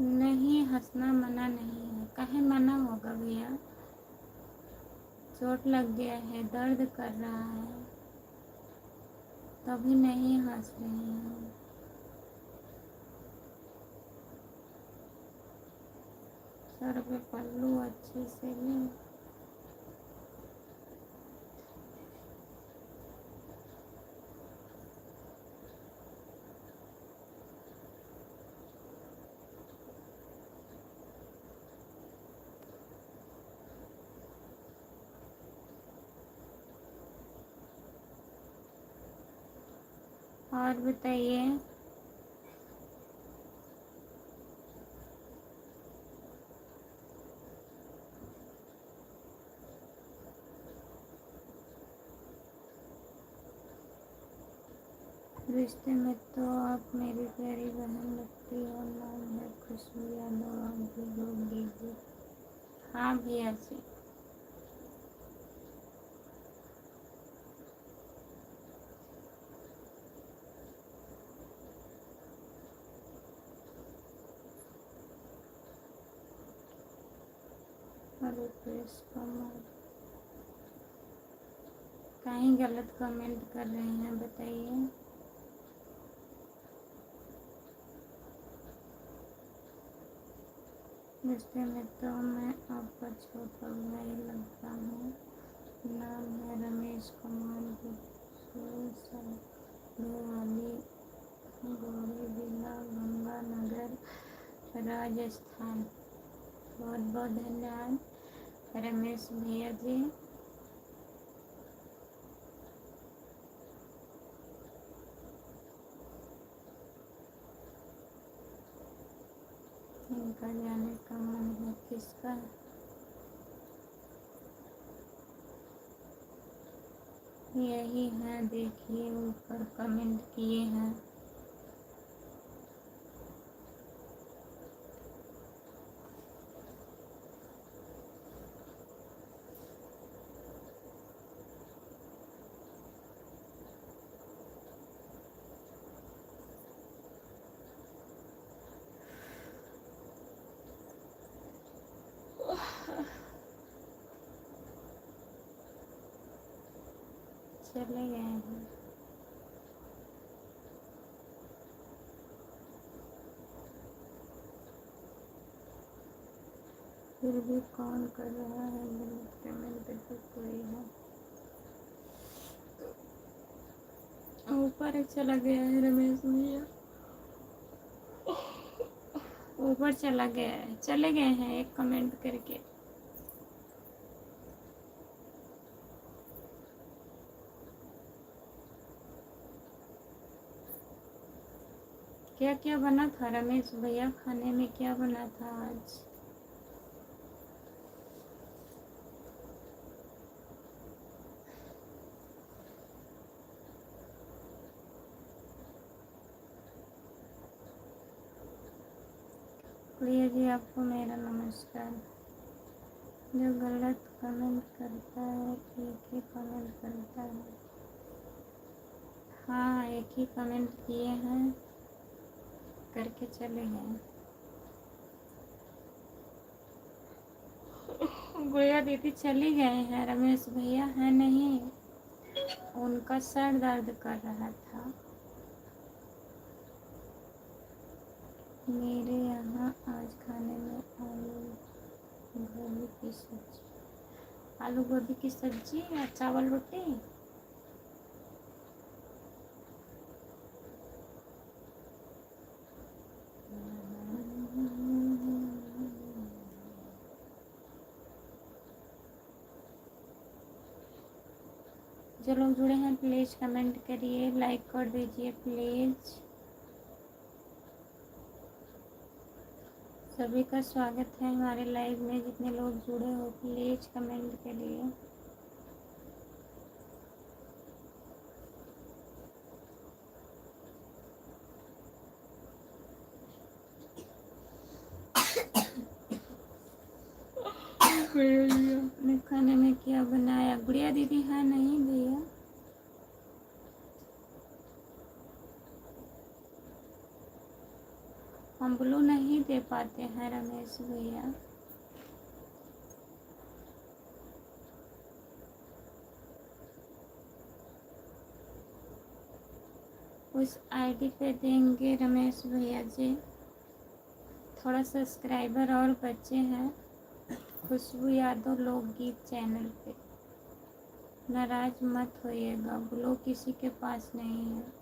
नहीं, हंसना मना नहीं है। काहे मना होगा भैया? चोट लग गया है, दर्द कर रहा है, तभी नहीं हंस रहे हैं। सर पे पल्लू अच्छे से ले। और बताइए। रिश्ते में तो आप मेरी प्यारी बहन लगती हो। नाम है खुशबू यादव, आप भी लोग लीजिए। हाँ भैया जी। अरे प्रेस कमेंट, कहीं गलत कमेंट कर रहे हैं, बताइए। रिश्ते में तो मैं आपका छोटा भाई लगता हूँ। नाम है रमेश कुमार, वाली, गौरी जिला, गंगानगर, राजस्थान। बहुत बहुत धन्यवाद रमेश भैया जी। इनका जाने का मन है, किसका? यही है, देखिए ऊपर कमेंट किए हैं। चले गए हैं। फिर भी कौन कर रहा है गलत कमेंट? तो कोई है, ऊपर चला गया है रमेश भैया, ऊपर चला गया है, चले गए हैं एक कमेंट करके। क्या क्या बना था रमेश भैया? खाने में क्या बना था आज? प्रिया जी, आपको मेरा नमस्कार। जो गलत कमेंट करता है, एक ही कमेंट करता है। हाँ, एक ही कमेंट किए हैं, करके चले गए। गुड़िया दीदी चली गए हैं, रमेश भैया हैं नहीं, उनका सर दर्द कर रहा था। मेरे यहाँ आज खाने में आलू गोभी की सब्जी, आलू गोभी की सब्जी और चावल रोटी। जो लोग जुड़े हैं प्लीज़ कमेंट करिए, लाइक कर दीजिए प्लीज़। सभी का स्वागत है हमारे लाइव में, जितने लोग जुड़े हो प्लीज़ कमेंट करिए। अपने खाने में क्या बनाया? गुड़िया दीदी है नहीं भैया, हम ब्लू नहीं दे पाते हैं रमेश भैया। उस आईडी पे देंगे रमेश भैया जी, थोड़ा सब्सक्राइबर और बचे हैं। खुशबू यादव लोकगीत चैनल पे, नाराज मत होइएगा, ब्लू किसी के पास नहीं है।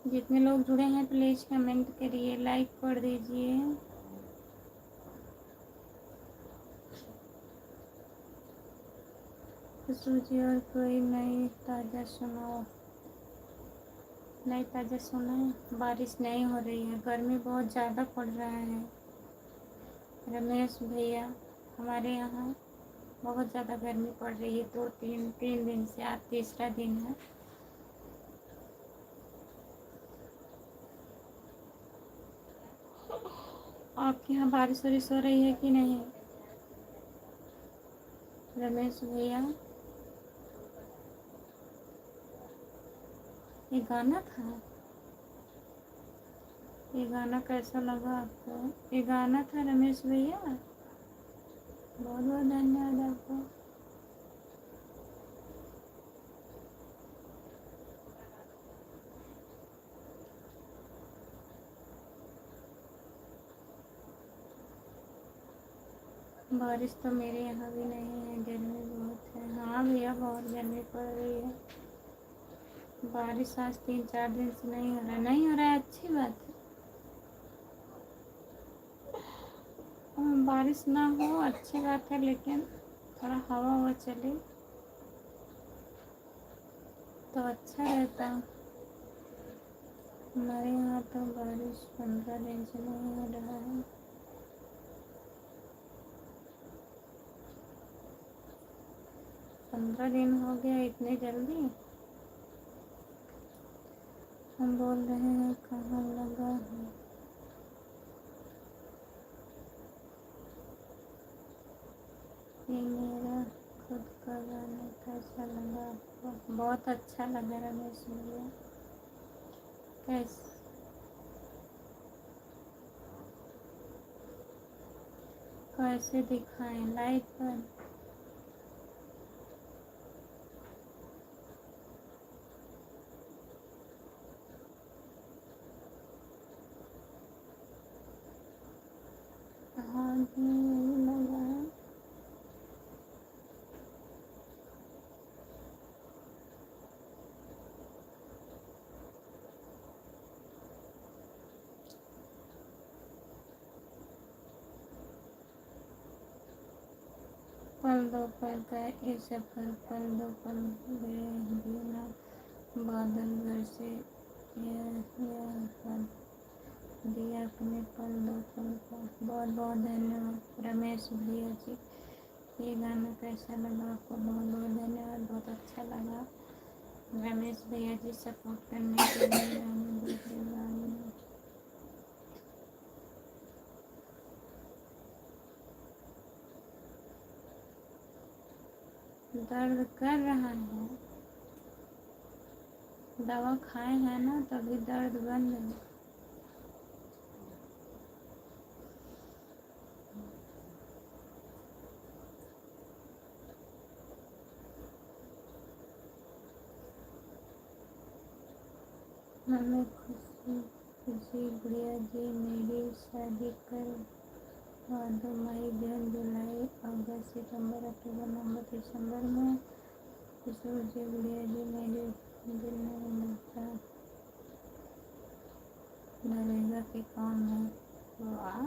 जितने लोग जुड़े हैं प्लीज़ कमेंट करिए, लाइक कर दीजिए। खुशबू जी और कोई नई ताज़ा सुनाओ। नई ताज़ा सुनाए, बारिश नहीं हो रही है, गर्मी बहुत ज़्यादा पड़ रहा है रमेश भैया। हमारे यहाँ बहुत ज़्यादा गर्मी पड़ रही है, तीन दिन से, आज तीसरा दिन है। आपके यहाँ बारिश वारिश हो रही है कि नहीं रमेश भैया? ये गाना था, ये गाना कैसा लगा आपको? ये गाना था रमेश भैया, बहुत बहुत धन्यवाद आपको। बारिश तो मेरे यहाँ भी नहीं है, गर्मी बहुत है। हाँ भैया, बहुत गर्मी पड़ रही है। बारिश आज 3-4 दिन से नहीं हो रहा है, नहीं हो रहा है, अच्छी बात है। बारिश ना हो अच्छी बात है, लेकिन थोड़ा हवा हवा चले तो अच्छा रहता। हमारे यहाँ तो बारिश 15 दिन से नहीं हो रहा है। पंद्रह दिन हो गया इतने जल्दी? हम बोल रहे हैं कहाँ लगा है। ये मेरा खुद का गाना कैसा लगा आपको? बहुत अच्छा लगा रमेश भैया। कैसे दिखाएं लाइव पर? हाँ जी, यही लगा है। पल दो पल का ये सफर, पल दो पल गए बिना बादल बरसे, यह दिया अपने पल दो पल का। बहुत बहुत धन्यवाद रमेश भैया जी। ये गाना कैसा लगा आपको? बहुत बहुत धन्यवाद, बहुत अच्छा लगा रमेश भैया जी सपोर्ट करने के लिए। हमें दूसरे गाने दर्द कर रहा है, दवा खाए हैं ना तभी दर्द बंद है। हमें खुशी खुशी गुड़िया जी मेरी शादी कर दो। मई जून जुलाई अगस्त सितंबर अक्टूबर नवंबर दिसंबर में खुशबू जी गुड़िया जी मेरे दिल में लगता नरेगा के काम है। वाह,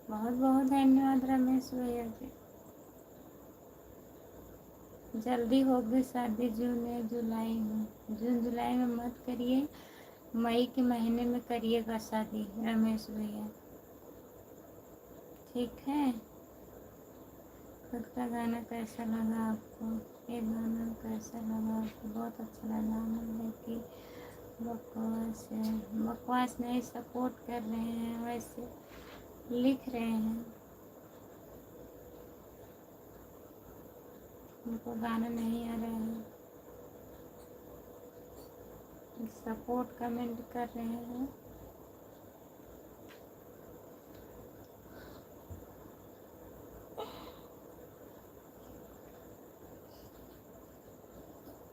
बहुत बहुत धन्यवाद रमेश भैया जी। जल्दी होगी शादी जून या जुलाई में। जून जुलाई में मत करिए, मई के महीने में करिएगा शादी रमेश भैया, ठीक है। खुद का गाना कैसा लगा आपको? ये गाना कैसा लगा आपको? बहुत अच्छा लगा। गाना है कि बकवास है? बकवास नहीं, सपोर्ट कर रहे हैं, वैसे लिख रहे हैं। उनको गाना नहीं आ रहा है, सपोर्ट कमेंट कर रहे हैं।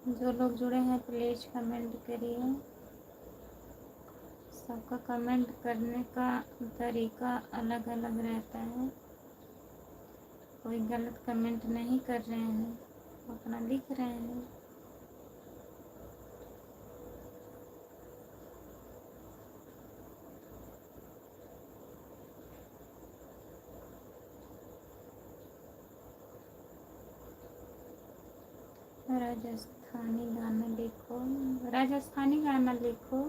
जो लोग जुड़े हैं प्लीज कमेंट करिए। सबका कमेंट करने का तरीका अलग अलग रहता है। कोई गलत कमेंट नहीं कर रहे हैं, अपना लिख रहे हैं। राजस्थानी गाना लिखो, राजस्थानी गाना लिखो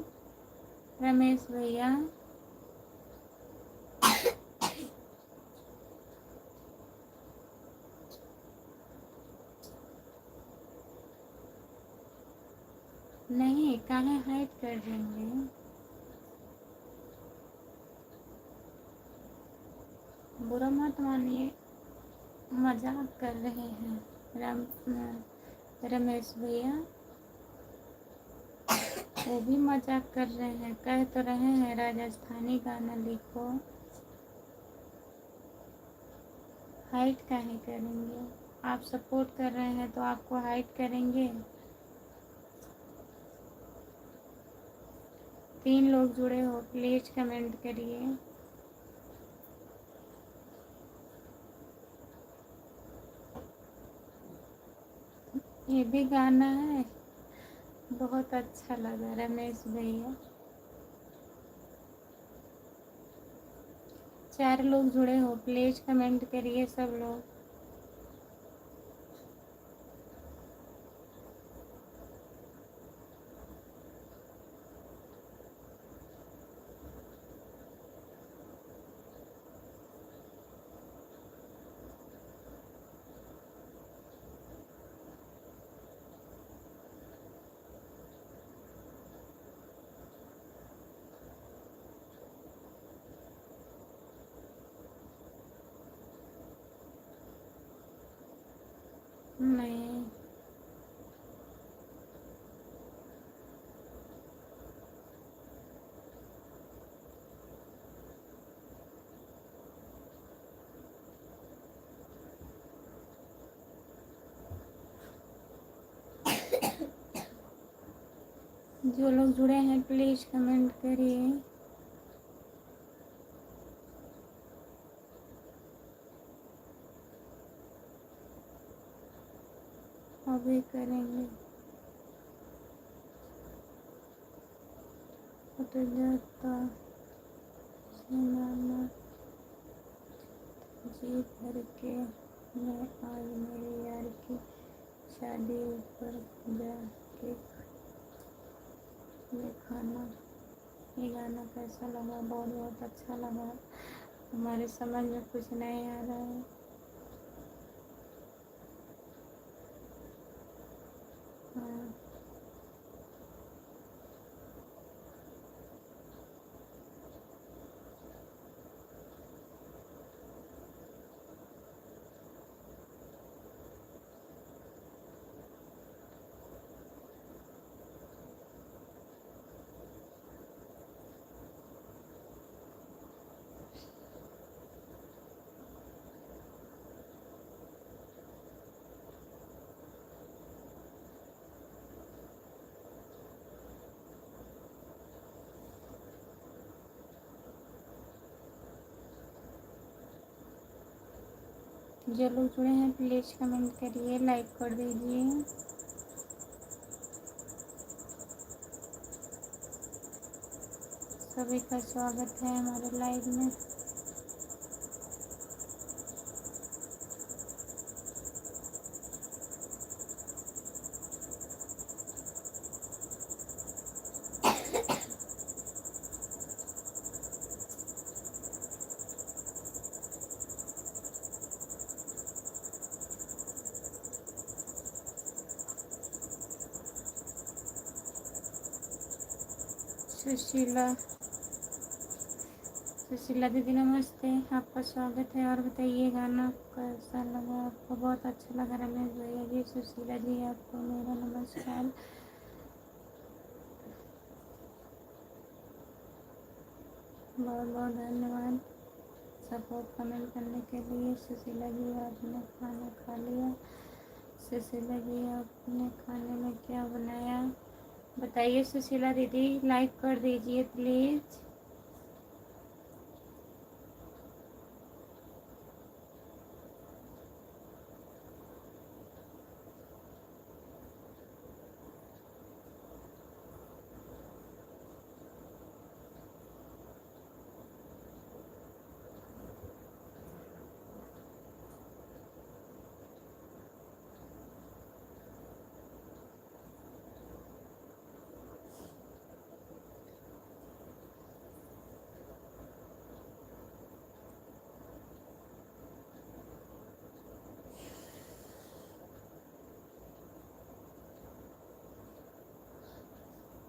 रमेश भैया। नहीं, काहे हाइड कर देंगे? बुरा मत मानिए, मजाक कर रहे हैं रमेश भैया। वो भी मजाक कर रहे हैं, कह तो रहे हैं राजस्थानी गाना लिखो। हाइड काहे करेंगे? आप सपोर्ट कर रहे हैं तो आपको हाइड करेंगे? 3 लोग जुड़े हो, प्लीज कमेंट करिए। ये भी गाना है, बहुत अच्छा लगा रमेश भैया। 4 लोग जुड़े हो, प्लीज कमेंट करिए सब लोग। नहीं, जो लोग जुड़े हैं प्लीज कमेंट करिए। अभी करेंगे। उठ जाता सुनाना जी भर के, मैं आज मेरे यार की शादी ऊपर जाके मैं खाना ये गाना कैसा लगा? बहुत बहुत अच्छा लगा। हमारे समझ में कुछ नहीं आ रहा है। हाँ, जो लोग जुड़े हैं प्लीज़ कमेंट करिए, लाइक कर दीजिए। सभी का स्वागत है हमारे लाइव में। सुशीला सुशीला दीदी नमस्ते, आपका स्वागत है। और बताइए गाना कैसा लगा आपको? बहुत अच्छा लगा रमेश भैया जी। सुशीला जी आपको मेरा नमस्कार। बहुत बहुत धन्यवाद सपोर्ट कमेंट करने के लिए। सुशीला जी आपने खाना खा लिया? सुशीला जी आपने खाने में क्या बनाया बताइए? सुशीला दीदी लाइक कर दीजिए प्लीज़।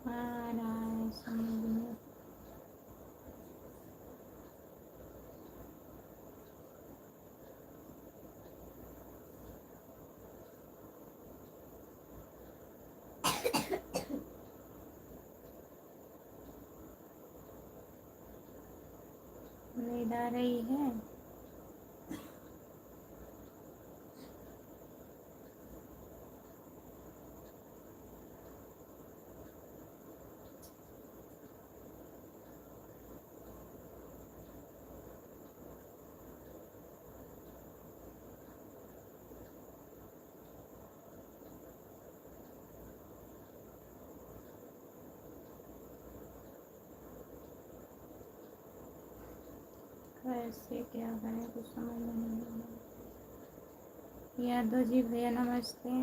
आ रहा है समझ में। नींद आ रही है? कैसे क्या करें कुछ समझ में नहीं आ रहा। यादव जी भैया नमस्ते,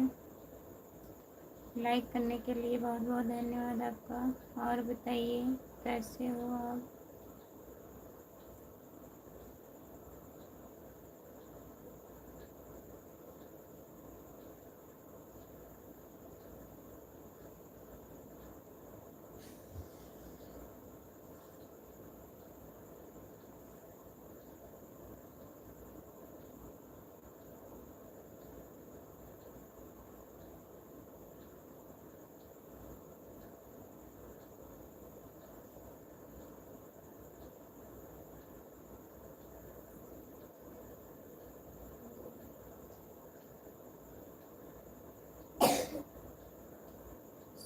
लाइक करने के लिए बहुत बहुत धन्यवाद आपका। और बताइए कैसे हो आप?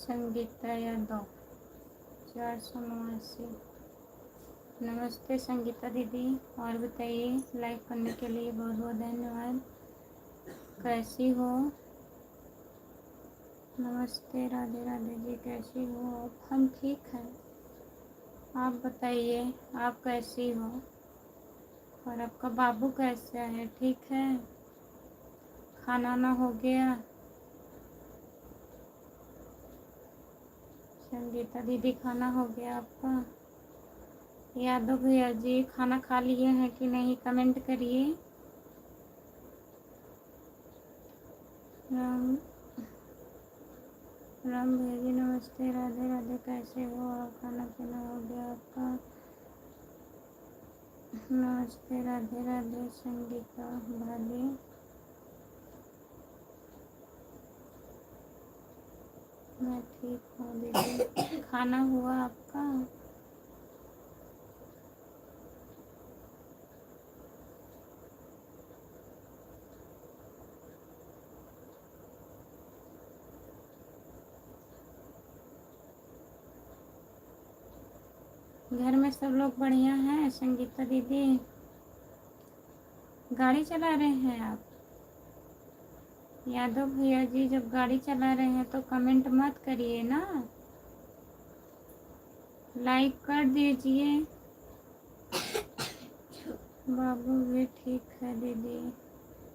संगीता यादव 489। नमस्ते संगीता दीदी। और बताइए, लाइक करने के लिए बहुत बहुत धन्यवाद। कैसी हो? नमस्ते राधे राधे जी, कैसी हो आप? हम ठीक हैं, आप बताइए आप कैसी हो? और आपका बाबू कैसा है? ठीक है? खाना ना हो गया? संगीता दीदी खाना हो गया आपका? यादव भैया जी खाना खा लिए हैं कि नहीं, कमेंट करिए। राम राम भैया जी नमस्ते, राधे राधे, कैसे हो आप, खाना पीना हो गया आपका? नमस्ते, राधे राधे संगीता भाभी। मैं ठीक हूँ दीदी। खाना हुआ आपका? घर में सब लोग बढ़िया हैं? संगीता दीदी गाड़ी चला रहे हैं आप? यादव भैया जी जब गाड़ी चला रहे हैं तो कमेंट मत करिए ना, लाइक कर दीजिए। बाबू भी ठीक है दीदी,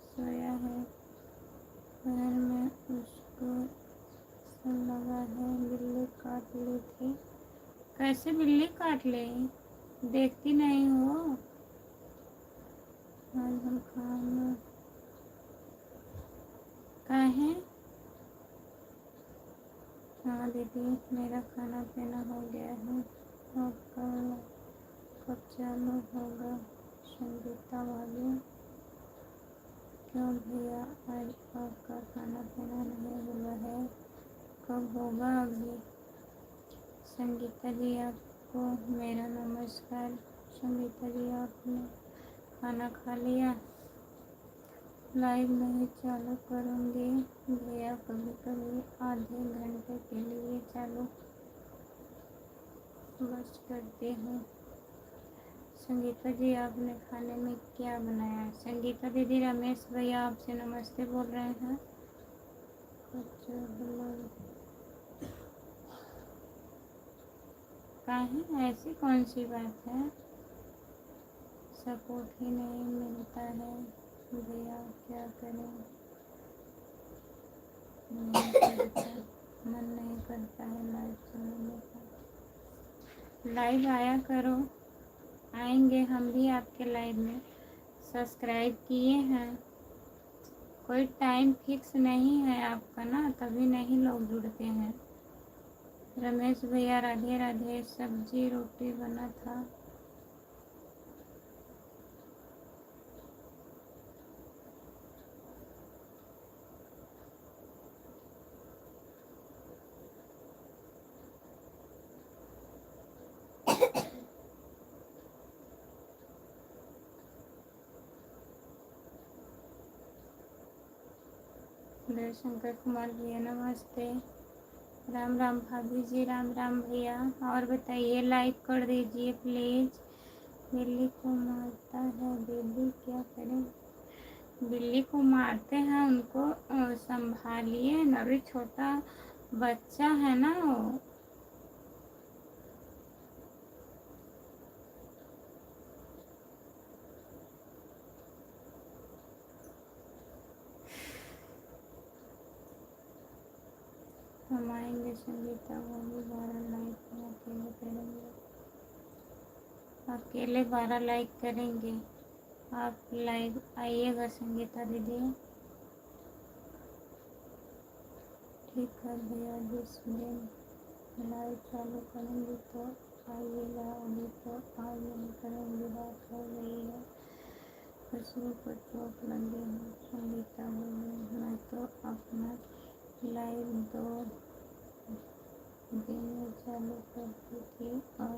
सोया है। पैर में उसको सन लगा है, बिल्ली काट ली थी। कैसे बिल्ली काट ले, देखती नहीं हो? आज हम खाना काहे? हाँ दीदी मेरा खाना पीना हो गया है, आपका कब चालू होगा? संगीता भाभी क्यों भैया आज आपका खाना पीना नहीं हुआ है, कब होगा अभी? संगीता जी आपको मेरा नमस्कार। संगीता जी आपने खाना खा लिया? लाइव नहीं चालू करूँगी भैया, कभी कभी आधे घंटे के लिए चालू बस करती हूँ। संगीता जी आपने खाने में क्या बनाया? संगीता दीदी रमेश भैया आपसे नमस्ते बोल रहे हैं। काहे, ऐसी कौन सी बात है? सपोर्ट ही नहीं मिलता है भैया, क्या करें? नहीं करता, मन नहीं करता है लाइव चलाने का। लाइव आया करो, आएंगे हम भी आपके लाइव में। सब्सक्राइब किए हैं, कोई टाइम फिक्स नहीं है आपका ना, तभी नहीं लोग जुड़ते हैं। रमेश भैया राधे राधे, सब्जी रोटी बना था। शंकर कुमार भैया नमस्ते। राम राम भाभी जी, राम राम भैया। और बताइए, लाइक कर दीजिए प्लीज़। बिल्ली को मारता है दीदी, क्या करें? बिल्ली को मारते हैं उनको संभालिए ना, अभी छोटा बच्चा है ना वो। हम आएंगे संगीता भाभी, 12 लाइक में अकेले करेंगे, अकेले 12 लाइक करेंगे। आप लाइव आइएगा संगीता दीदी। ठीक है भैया, जिस दिन लाइव चालू करेंगे तो आइएगा, अभी तो आज नहीं करेंगे, बात हो गई है। खुशबू को चोट लगी है। संगीता बोली मैं तो अपना लाइव 2 दिन में चालू करती थी और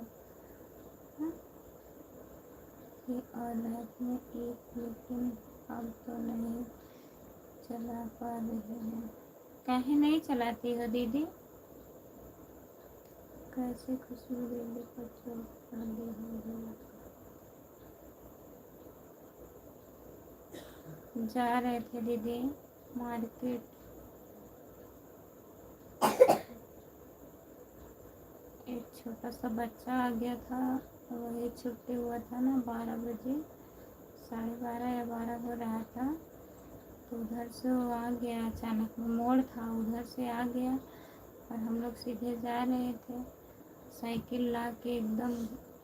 रात में एक, लेकिन अब तो नहीं चला पा रही है। काहे नहीं चलाती हो दीदी? कैसे खुशबू दीदी को चोट लगी है? जा रहे थे दीदी मार्केट, एक छोटा सा बच्चा आ गया था, वही छुट्टी हुआ था ना 12 बजे, 12:30 या 12 हो रहा था, तो उधर से वो आ गया अचानक में, मोड़ था उधर से आ गया और हम लोग सीधे जा रहे थे, साइकिल ला के एकदम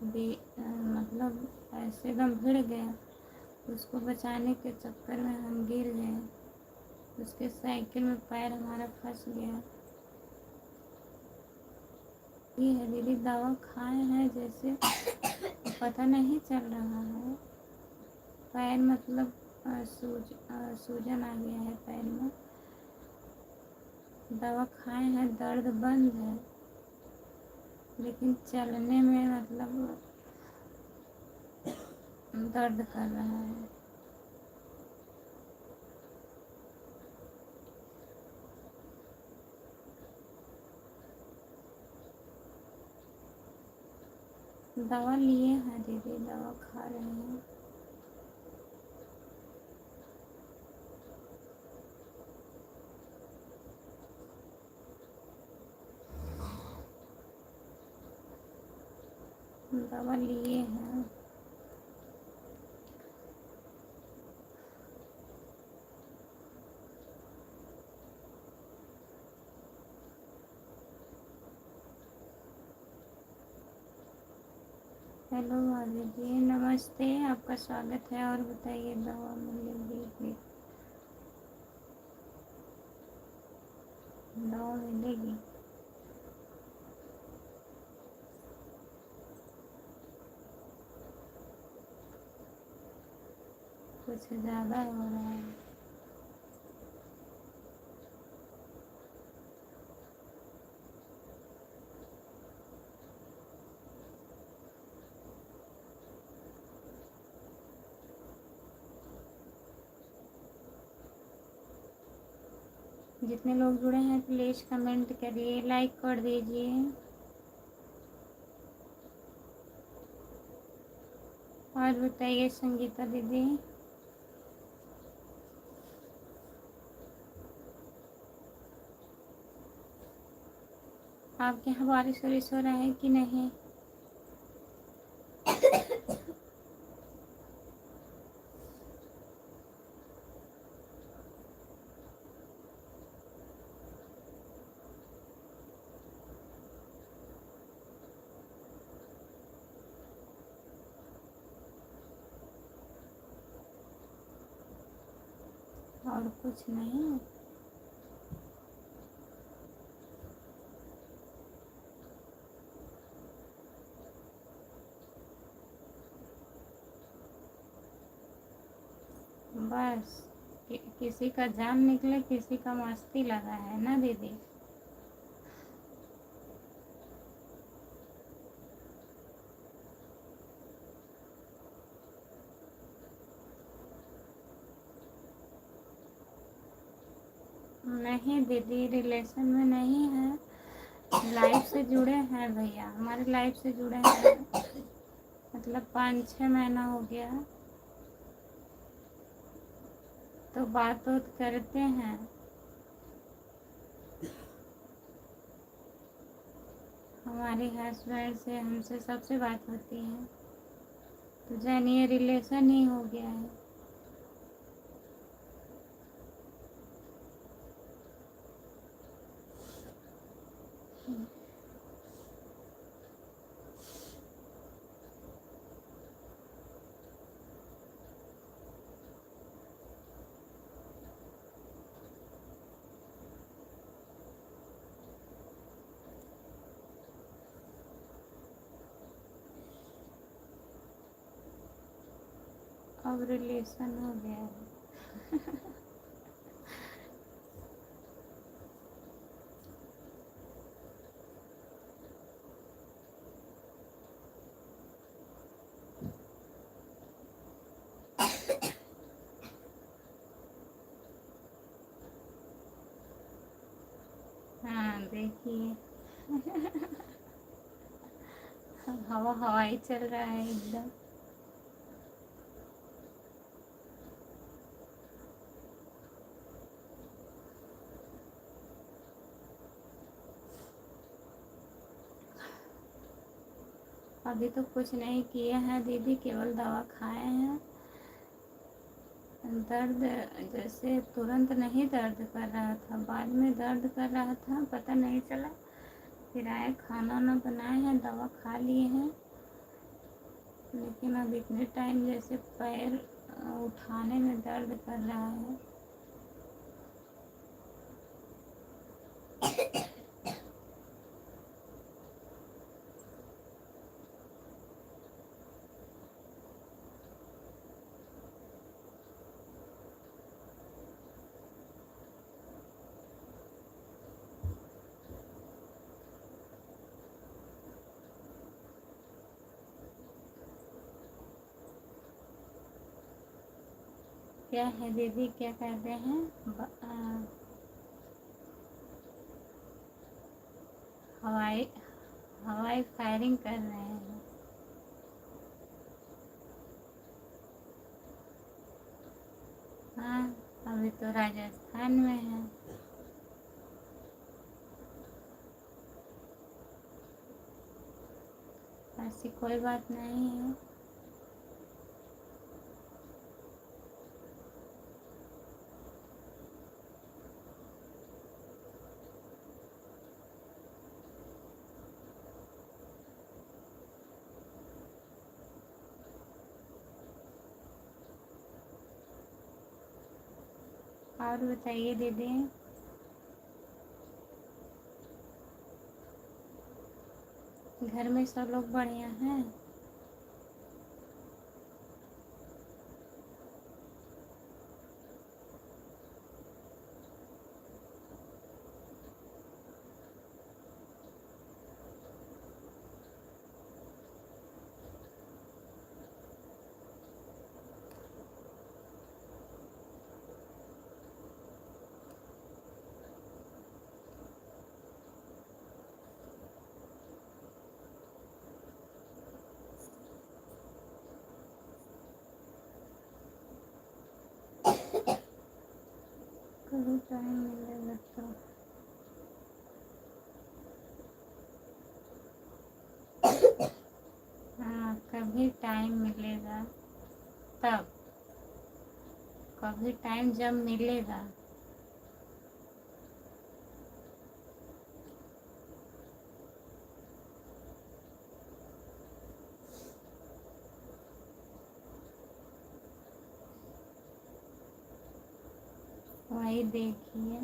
मतलब ऐसे दम भिड़ गया, उसको बचाने के चक्कर में हम गिर गए, उसके साइकिल में पैर हमारा फंस गया। ये है दीदी, दवा खाए हैं जैसे पता नहीं चल रहा है, पैर मतलब सूजन आ गया है पैर में। दवा खाए हैं, दर्द बंद है, लेकिन चलने में मतलब दर्द कर रहा है। दवा लिए हैं दीदी, दवा खा रहे हैं। दवा लिए हैं। हेलो वाजी जी, नमस्ते, आपका स्वागत है। और बताइए, दवा मिलेगी? दवा मिलेगी? कुछ ज़्यादा हो रहा है। जितने लोग जुड़े हैं प्लीज़ कमेंट करिए, लाइक कर दीजिए। और बताइए संगीता दीदी। आपके यहाँ बारिश वारिश हो रहा है कि नहीं? और कुछ नहीं। बस किसी का जान निकले, किसी का मस्ती लगा है ना दीदी। नहीं दीदी, रिलेशन में नहीं है, लाइफ से जुड़े हैं भैया, हमारे लाइफ से जुड़े हैं। मतलब 5-6 महीना हो गया, तो बात करते हैं। हमारे हस्बैंड से, हमसे सबसे बात होती है, तो जानिए रिलेशन ही हो गया है। अब रिलेशन हो गया है। हाँ देखिए। हवा हवाई चल रहा है एकदम। अभी तो कुछ नहीं किए हैं दीदी, केवल दवा खाए हैं। दर्द जैसे तुरंत नहीं दर्द कर रहा था, बाद में दर्द कर रहा था, पता नहीं चला। फिर आए, खाना वाना बनाए हैं, दवा खा लिए हैं, लेकिन अब इतने टाइम जैसे पैर उठाने में दर्द कर रहा है। क्या है दीदी, क्या कहते हैं? हवाई हवाई फायरिंग कर रहे हैं। हाँ, अभी तो राजस्थान में है। ऐसी कोई बात नहीं है। और बताइए दीदी। घर में सब लोग बढ़िया हैं? कभी टाइम मिलेगा तो। हाँ, कभी टाइम मिलेगा तब। कभी टाइम जब मिलेगा। वही देखिए,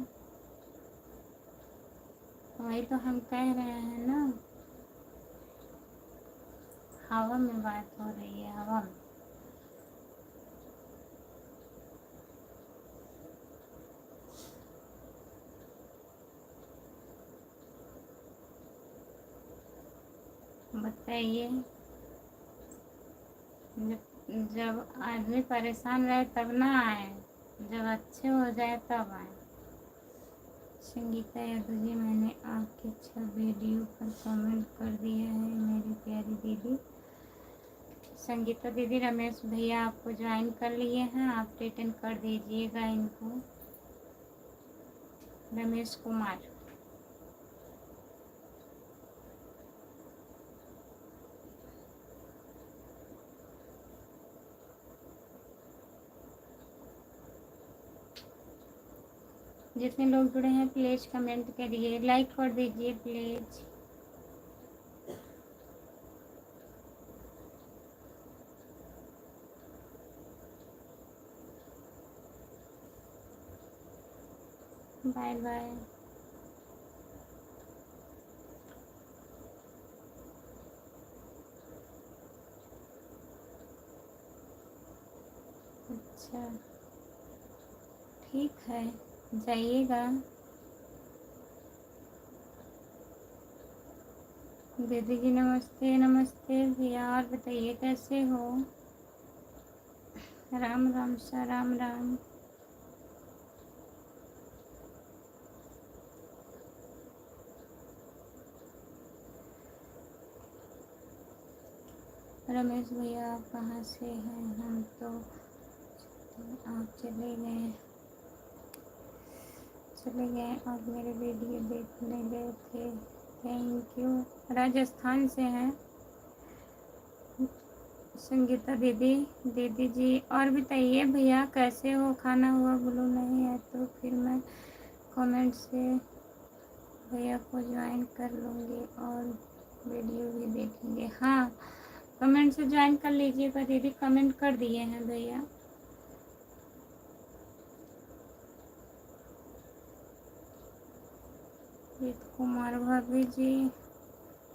वही तो हम कह रहे हैं ना। हवा में बात हो रही है, हवा में। बताइए। जब आदमी परेशान रहे तब ना आए, जब अच्छे हो जाए तब आए। संगीता यादव जी, मैंने आपके अच्छा वीडियो पर कमेंट कर दिया है मेरी प्यारी दीदी। संगीता दीदी, रमेश भैया आपको ज्वाइन कर लिए हैं, आप रिटर्न कर दीजिएगा इनको। रमेश कुमार। जितने लोग जुड़े हैं प्लीज कमेंट करिए, लाइक कर दीजिए प्लीज। Bye bye. अच्छा, ठीक है, जाइएगा। दीदी जी नमस्ते। नमस्ते भैया, और बताइए कैसे हो? राम राम सा, राम राम। रमेश भैया आप कहाँ से हैं? हम तो आप चले गए और मेरे वीडियो देखने गए थे। Thank you. राजस्थान से हैं संगीता दीदी। दीदी जी और बताइए भैया कैसे हो? खाना हुआ? बोलो नहीं है तो फिर मैं कमेंट से भैया को ज्वाइन कर लूँगी और वीडियो भी देखेंगे। हाँ, कमेंट से ज्वाइन कर लीजिएगा दीदी, कमेंट कर दिए हैं भैया। प्रीत कुमार भाभी जी,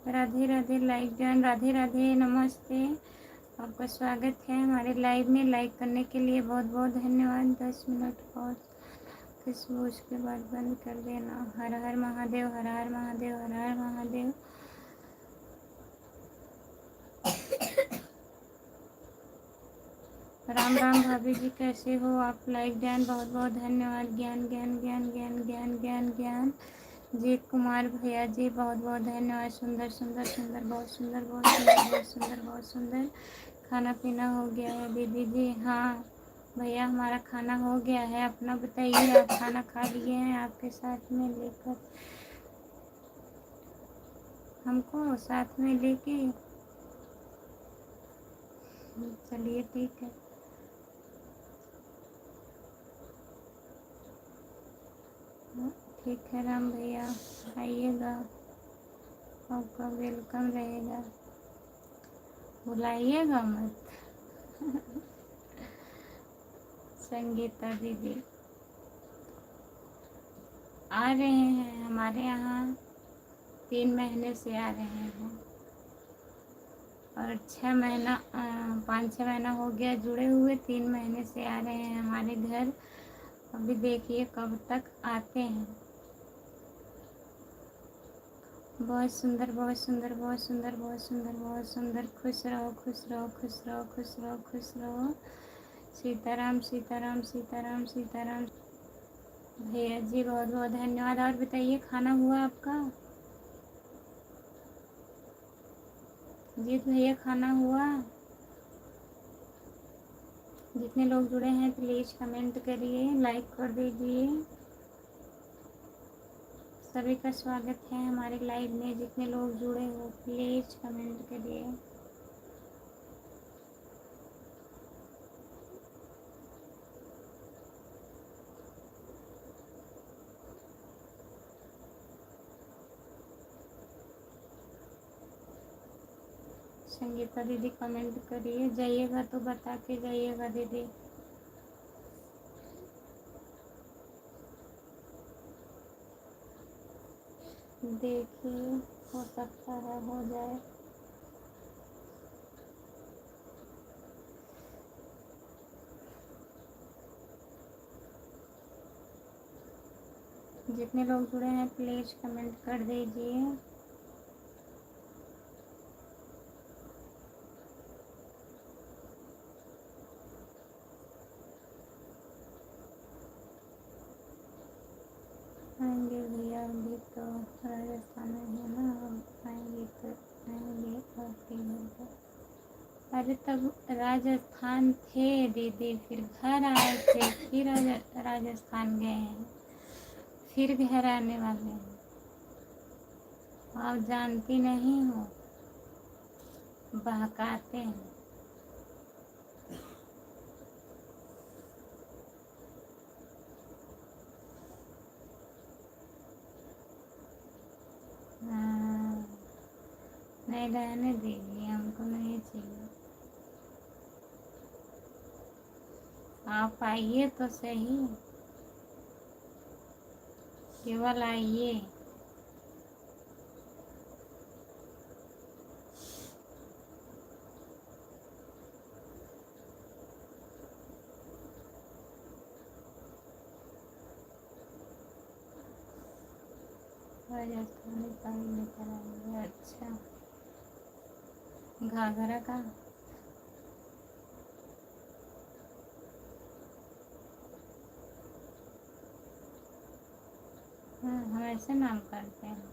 राधे राधे, लाइक ज्वाइन, राधे राधे, नमस्ते, आपका स्वागत है हमारे लाइव में। लाइक करने के लिए बहुत बहुत धन्यवाद। 10 मिनट और खुशबू, उसके बाद बंद कर देना। हर हर महादेव, हर हर महादेव, हर हर महादेव। राम राम भाभी जी, कैसे हो आप? लाइक ज्ञान, बहुत बहुत धन्यवाद। ज्ञान ज्ञान ज्ञान ज्ञान ज्ञान ज्ञान ज्ञान। जीत कुमार भैया जी, बहुत बहुत धन्यवाद। सुंदर सुंदर सुंदर, बहुत सुंदर, बहुत सुंदर, बहुत सुंदर, बहुत सुंदर। खाना पीना हो गया है दीदी जी? हाँ भैया, हमारा खाना हो गया है। अपना बताइए, आप खाना खा लिए हैं? आपके साथ में लेकर हमको साथ में लेके, चलिए ठीक है। ठीक है राम भैया, आइएगा, आपका वेलकम रहेगा, बुलाइएगा मत। संगीता दीदी आ रहे हैं हमारे यहाँ, 3 महीने से आ रहे हैं, और 6 महीना 5-6 महीना हो गया जुड़े हुए। 3 महीने से आ रहे हैं हमारे घर। अभी देखिए कब तक आते हैं। बहुत सुंदर, बहुत सुंदर, बहुत सुंदर, बहुत सुंदर, बहुत सुंदर। खुश रहो, खुश रहो, खुश रहो, खुश रहो, खुश रहो। सीताराम सीताराम सीताराम सीताराम। भैया जी बहुत बहुत धन्यवाद। और बताइए, खाना हुआ आपका? जीत भैया, खाना हुआ? जितने लोग जुड़े हैं प्लीज़ कमेंट करिए, लाइक कर दीजिए। सभी का स्वागत है हमारे लाइव में। जितने लोग जुड़े हो प्लीज़ कमेंट करिए। संगीता दीदी कमेंट करिए, जाइएगा तो बता के जाइएगा दीदी। देखिए, हो सकता है हो जाए। जितने लोग जुड़े हैं प्लीज़ कमेंट कर दीजिए। आएंगे भैया, अभी तो राजस्थान में है ना, अब आएंगे तो आएंगे और 3 घंटे। अरे तब राजस्थान थे दीदी, फिर घर आए थे, फिर राजस्थान गए हैं, फिर घर आने वाले हैं। आप जानती नहीं हो, बहकाते हैं। हाँ, नहीं रहने दीजिए, हमको नहीं चाहिए। आप आइए तो सही, केवल आइए। राजस्थानी साड़ी लेकर आएंगे। अच्छा, घाघरा का? हाँ, हम ऐसे नाम करते हैं।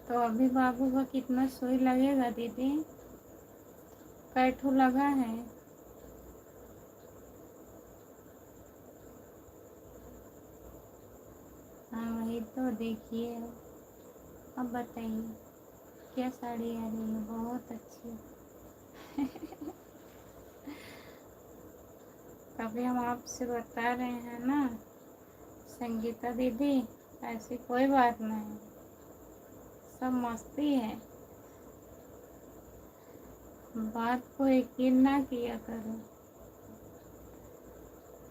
तो अभी बाबू का कितना सुई लगेगा दीदी? कैठू लगा है? वही तो देखिए, अब बताइए क्या साड़ी आ रही है, बहुत अच्छी। तभी हम आपसे बता रहे हैं ना संगीता दीदी, ऐसी कोई बात नहीं, सब मस्ती है। बात को यकीन ना किया करो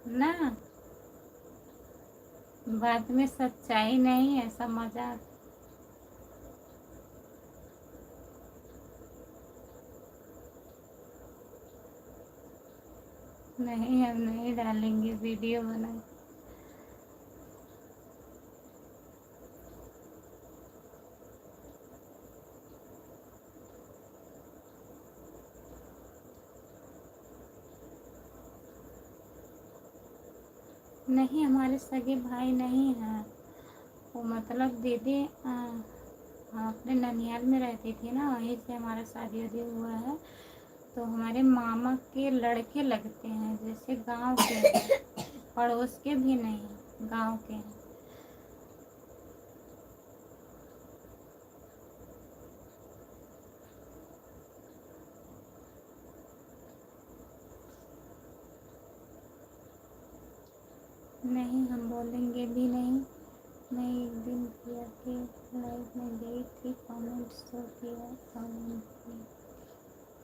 ना, बात में सच्चाई नहीं है, सब मजाक। नहीं, हम नहीं डालेंगे वीडियो बना। नहीं, हमारे सगे भाई नहीं हैं वो, मतलब दीदी हाँ, अपने ननिहाल में रहती थी ना, वहीं से हमारा शादी वादी हुआ है। तो हमारे मामा के लड़के लगते हैं, जैसे गांव के हैं, पड़ोस के भी नहीं, गांव के हैं। नहीं, हम बोलेंगे भी नहीं। मैं एक दिन किया कि लाइव में गई थी, कमेंट शो किया, कमेंट किया।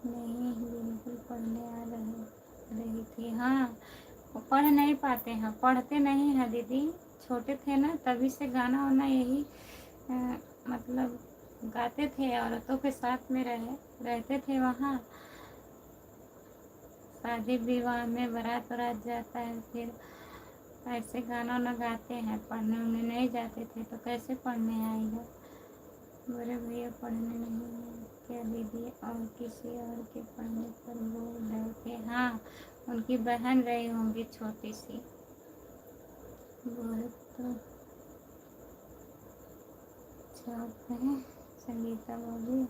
नहीं, बिल्कुल पढ़ने आ रही थी। हाँ, वो पढ़ नहीं पाते हैं, पढ़ते नहीं हैं दीदी, छोटे थे ना तभी से गाना वाना यही मतलब गाते थे, औरतों के साथ में रहते थे वहाँ। शादी विवाह में बारात वारात जाता है, फिर ऐसे गाना वाना गाते हैं, पढ़ने उन्हें नहीं जाते थे तो कैसे पढ़ने आएगा। बड़े भैया पढ़ने नहीं है क्या दीदी, और किसी और के पढ़ने पर बोल रहे थे। हाँ, उनकी बहन रही होंगी छोटी सी, बहुत तो छाप है। संगीता बोली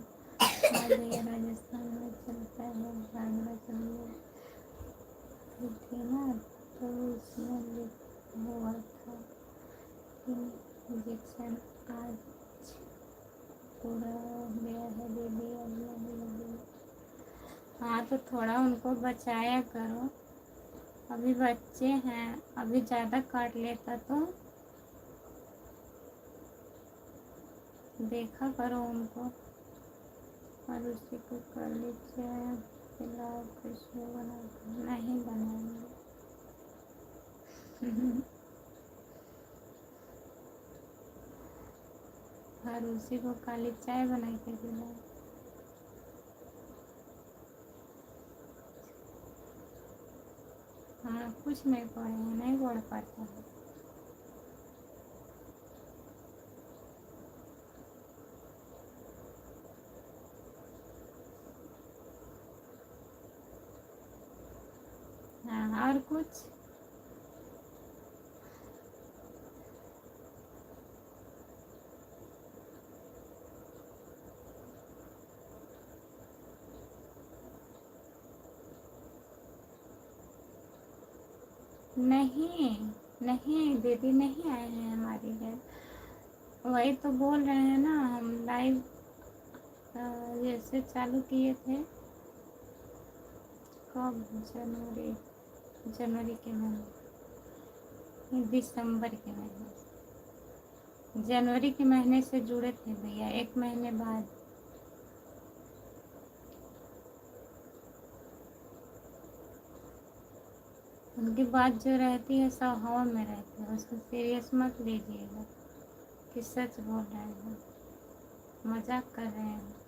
हाँ भैया, राजस्थान में चलता है भांगड़ा चलिए थी ना, तो उसमें लिखा हुआ था कि इंजेक्शन आज पूरा हो गया है दीदी, अब नहीं लगी। हाँ, तो थोड़ा उनको बचाया करो, अभी बच्चे हैं, अभी ज़्यादा काट लेता तो देखा करो उनको। और उसी को कर लीजिए, पिलाओ, खुशबू बना, नहीं बनाएंगे। और उसी को काली चाय बना के पिलाओ। हाँ, कुछ नहीं पढ़े हैं, नहीं पढ़ पाते हैं। हाँ, और कुछ नहीं, नहीं दीदी नहीं आए हैं हमारे घर, वही तो बोल रहे हैं ना, हम लाइव जैसे चालू किए थे, कब, जनवरी के महीने, दिसंबर के महीने, जनवरी के महीने से जुड़े थे भैया, 1 महीने बाद। उनकी बात जो रहती है सब हवा में रहती है, उसको सीरियस मत लीजिएगा कि सच बोल रहे हैं, मजाक कर रहे हैं।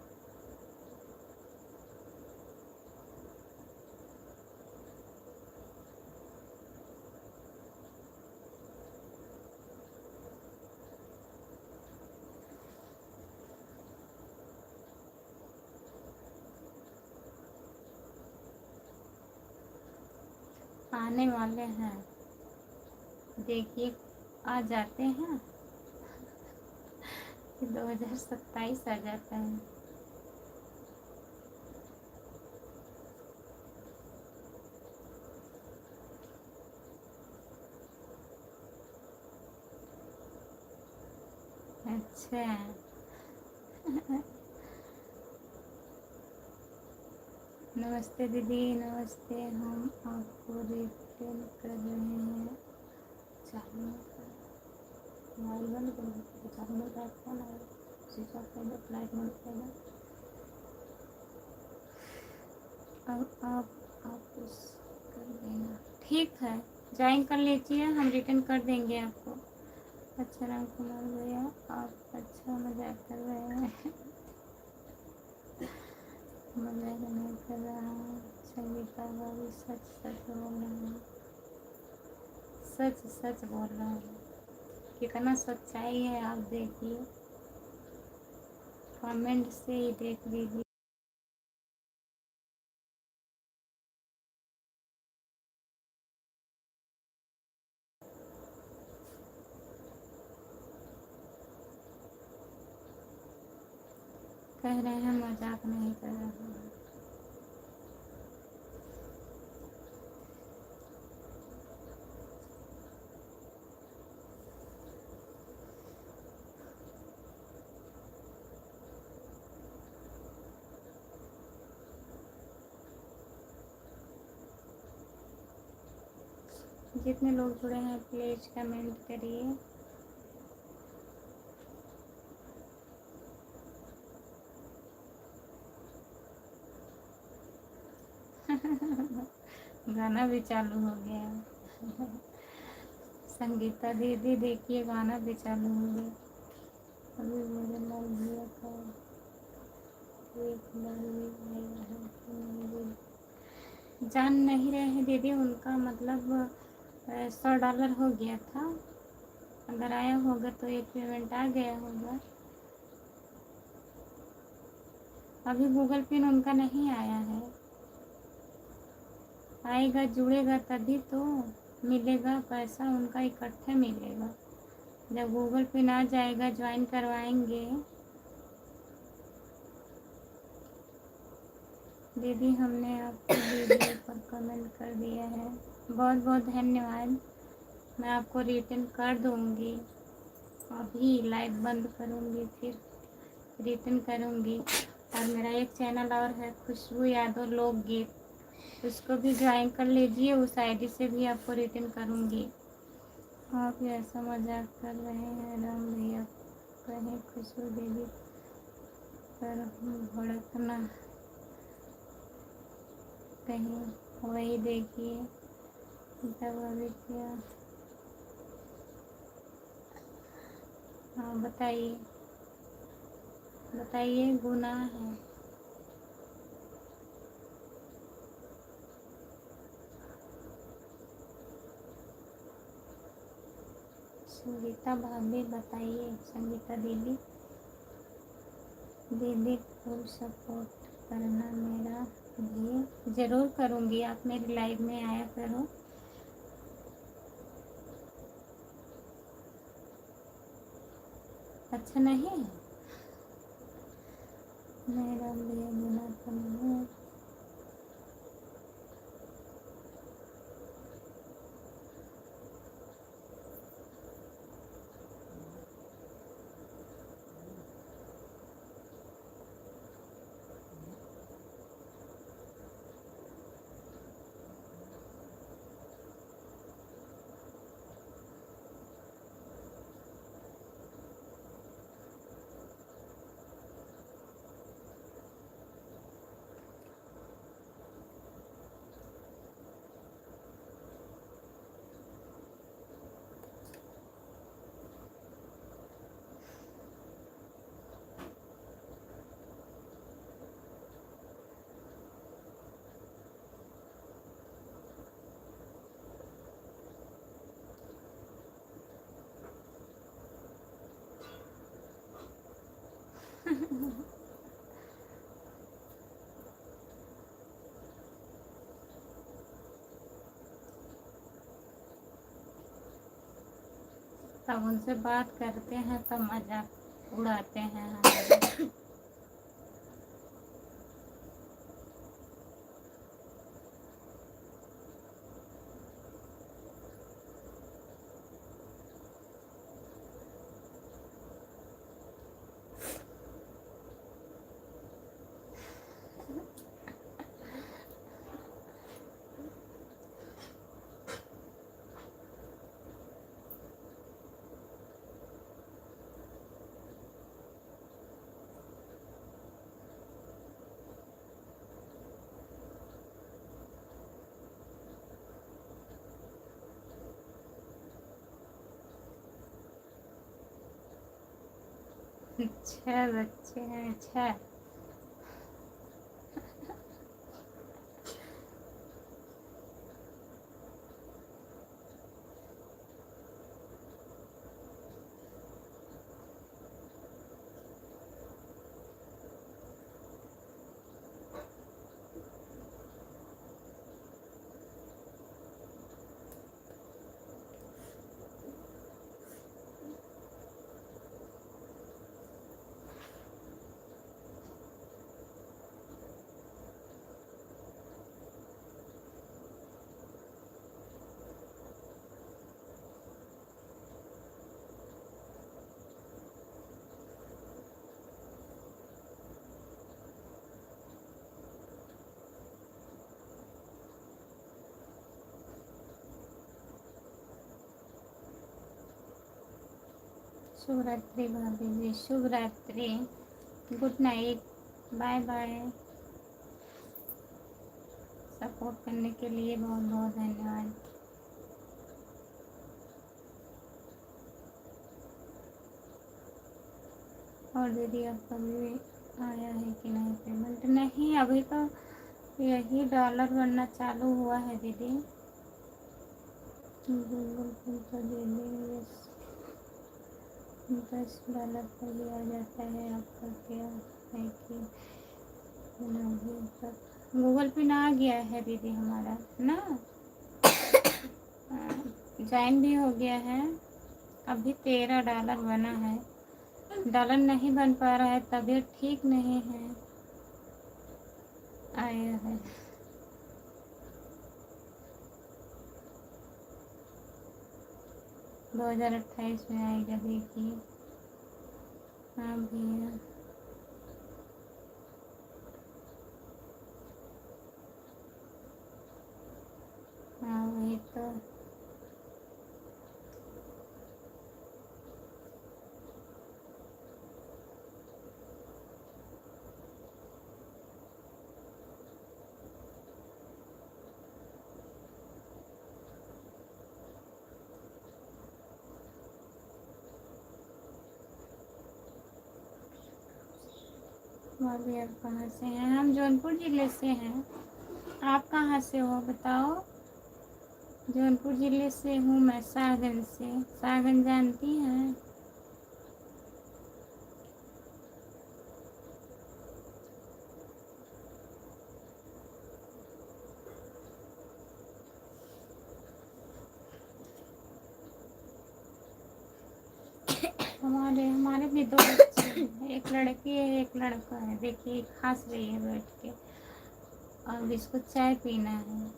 आने वाले हैं, देखिए आ जाते हैं, 2027 आ जाता है। अच्छा नमस्ते दीदी, नमस्ते। हम आपको रिटर्न कर रहे हैं। चालू मोबाइल बंद कर दो, चालू मोड का फोन आया, स्विच ऑफ कर दो, फ्लाइट मोड कर दो। अब आप उस कर देना। ठीक है, ज्वाइन कर लीजिए, हम रिटर्न कर देंगे आपको। अच्छा राम कुमार भैया, आप अच्छा मजाक कर रहे हैं। मजाक नहीं कर रहा हूँ। संगीता भाभी सच सच बोल रहा हूँ, सच सच बोल रहा हूँ। कितना सच्चाई है आप देखिए, कमेंट से ही देख लीजिए। कह रहे हैं मजाक नहीं कर रहा हूँ। जितने लोग जुड़े हैं प्लीज कमेंट करिए। गाना भी चालू हो गया। संगीता दीदी देखिए, गाना भी चालू हो गया। अभी मेरे लाल भैया का एक बार भी आया है कि नहीं जान नहीं रहे हैं दीदी। उनका मतलब $100 हो गया था। अगर आया होगा तो एक पेमेंट आ गया होगा। अभी गूगल पिन उनका नहीं आया है, आएगा जुड़ेगा तभी तो मिलेगा पैसा, उनका इकट्ठे मिलेगा। जब गूगल पिन आ जाएगा ज्वाइन करवाएंगे। दीदी हमने आपको वीडियो पर कमेंट कर दिया है, बहुत बहुत धन्यवाद। मैं आपको रिटर्न कर दूंगी, अभी लाइव बंद करूंगी फिर रिटर्न करूंगी। और मेरा एक चैनल और है खुशबू यादव लोकगीत, उसको भी ज्वाइन कर लीजिए, उस आईडी से भी आपको रिटर्न करूंगी। आप ऐसा मजाक कर रहे हैं राम भैया, कहीं खुशबू दीदी पर भड़कना कहीं, वही देखिए तब अभी क्या। हाँ बताइए, बताइए गुनाह है। संगीता भाभी बताइए, संगीता दीदी, दीदी फुल सपोर्ट करना मेरा भी। ज़रूर करूँगी, आप मेरी लाइव में आया करो। अच्छा नहीं है मेरा लिए गुना करना। तब उनसे बात करते हैं तब मजाक उड़ाते हैं हमारे। छह बच्चे हैं, छह। शुभ रात्रि भाभी जी, शुभ रात्रि, good night, bye bye. Support करने के लिए बहुत बहुत धन्यवाद। और दीदी आपका भी आया है कि नहीं पेमेंट? नहीं, अभी तो यही डॉलर बनना चालू हुआ है दीदी। गूगल पे तो दीदी $10 पर भी आ जाता है। आपका क्या है कि अभी तक गूगल पे ना आ गया है दीदी हमारा ना। ज्वाइन भी हो गया है, अभी $13 बना है। डॉलर नहीं बन पा रहा है, तबीयत ठीक नहीं है। आया है 2028 में आएगा, देखिए। हाँ भैया, हाँ वही तो। भाभी आप कहाँ से हैं? हम जौनपुर ज़िले से हैं। आप कहाँ से हो बताओ? जौनपुर ज़िले से हूँ मैं, सागंज से। सागंज जानती हैं? हमारे हमारे भी दो बच्चे हैं, एक लड़की है एक लड़का है। देखिए खांस रही है बैठ के, अब इसको चाय पीना है।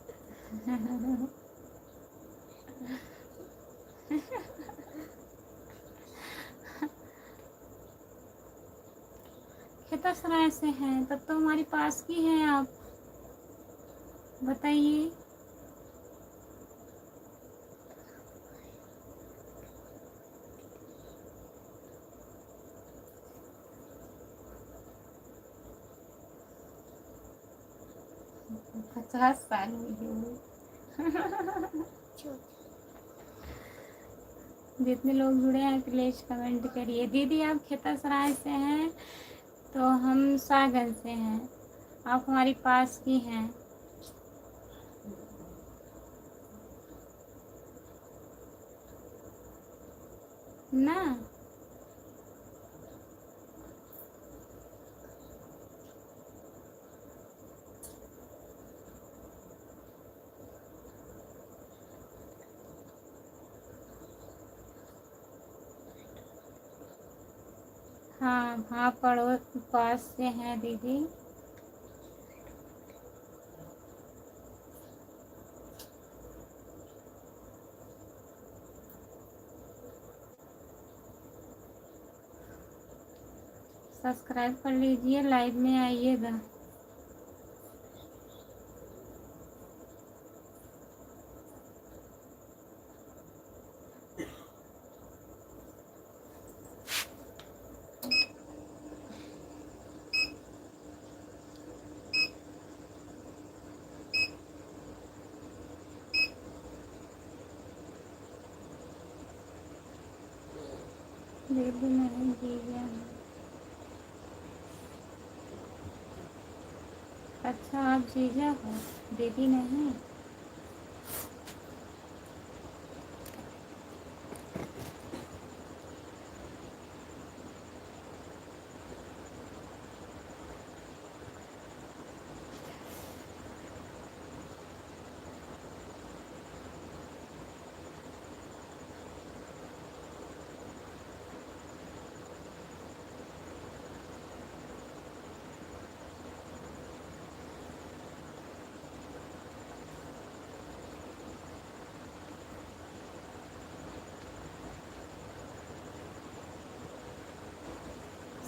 खितासराय से हैं, तब तो हमारे पास की हैं आप। बताइए। पचास साल हुई है। जितने लोग जुड़े हैं प्लीज कमेंट करिए। दीदी आप खितासराय से हैं, तो हम सागंज से हैं। आप हमारी पास की हैं ना। हाँ हाँ, पड़ोस पास से हैं दीदी। सब्सक्राइब कर लीजिए, लाइव में आइएगा। दीदी नहीं दीजिए। अच्छा, आप जीजा हो, दीदी नहीं।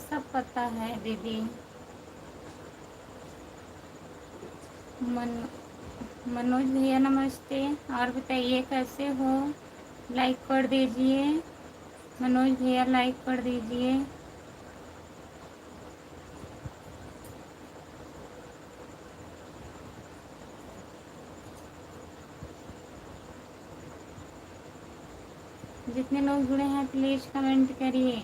सब पता है दीदी। मन मनोज भैया नमस्ते। और बताइए कैसे हो? लाइक कर दीजिए मनोज भैया, लाइक कर दीजिए। जितने लोग जुड़े हैं प्लीज़ कमेंट करिए।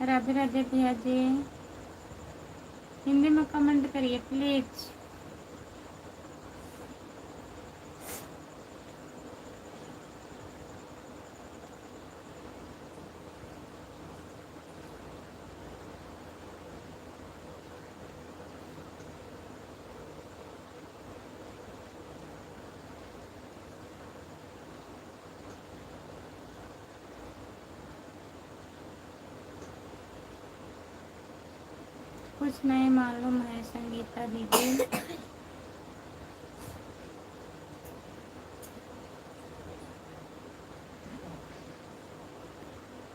राधे राधे भैया जी, हिंदी में कमेंट करिए प्लीज़। कुछ नहीं मालूम है संगीता दीदी।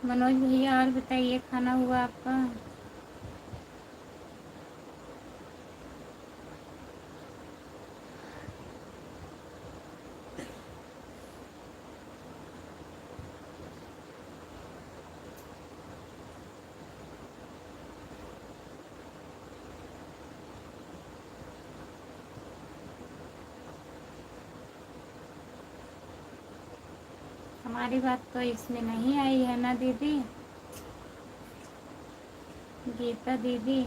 मनोज भैया और बताइए, खाना हुआ आपका? हमारी बात तो इसमें नहीं आई है ना दीदी, गीता दीदी।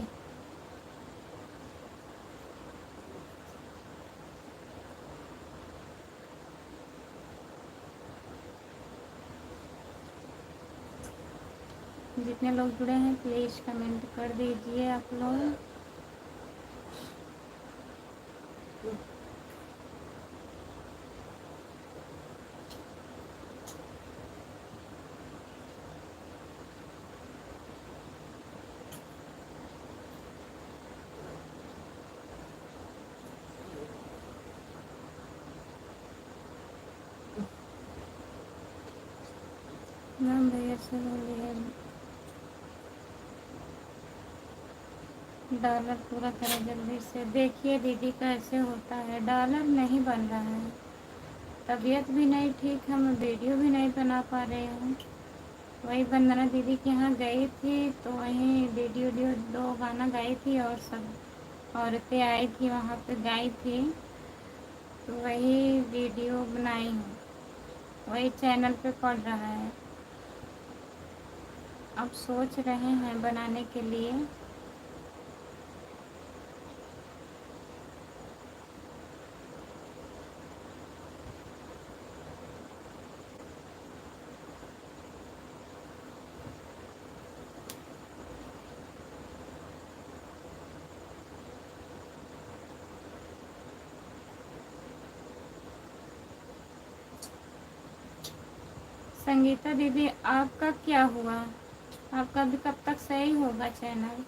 जितने लोग जुड़े हैं प्लीज़ कमेंट कर दीजिए आप लोग। मैम भैया से बोलिए डॉलर पूरा करें जल्दी से। देखिए दीदी कैसे होता है, डॉलर नहीं बन रहा है। तबीयत भी नहीं ठीक है, मैं वीडियो भी नहीं बना पा रही हूँ। वही वंदना दीदी के यहाँ गई थी तो वहीं वीडियो 2 गाना गाई थी और सब औरतें आई थी वहाँ पे गाई थी, तो वही वीडियो बनाई हूँ, वही चैनल पे पड़ रहा है। अब सोच रहे हैं बनाने के लिए। संगीता दीदी आपका क्या हुआ? आपका भी कब तक सही होगा चैनल?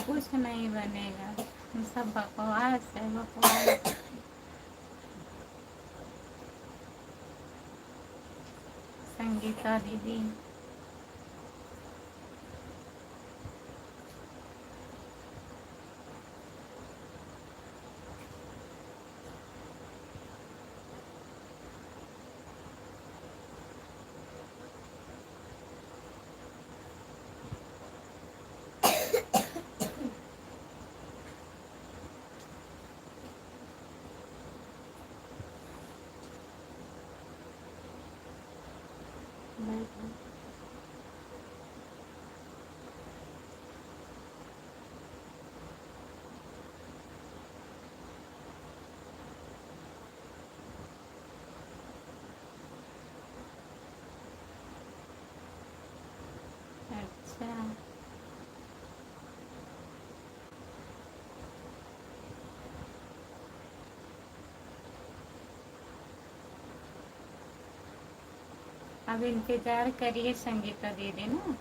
कुछ नहीं बनेगा, सब बकवास है, बकवास। संगीता दीदी। अच्छा, अब इंतज़ार करिए संगीता दीदी ना,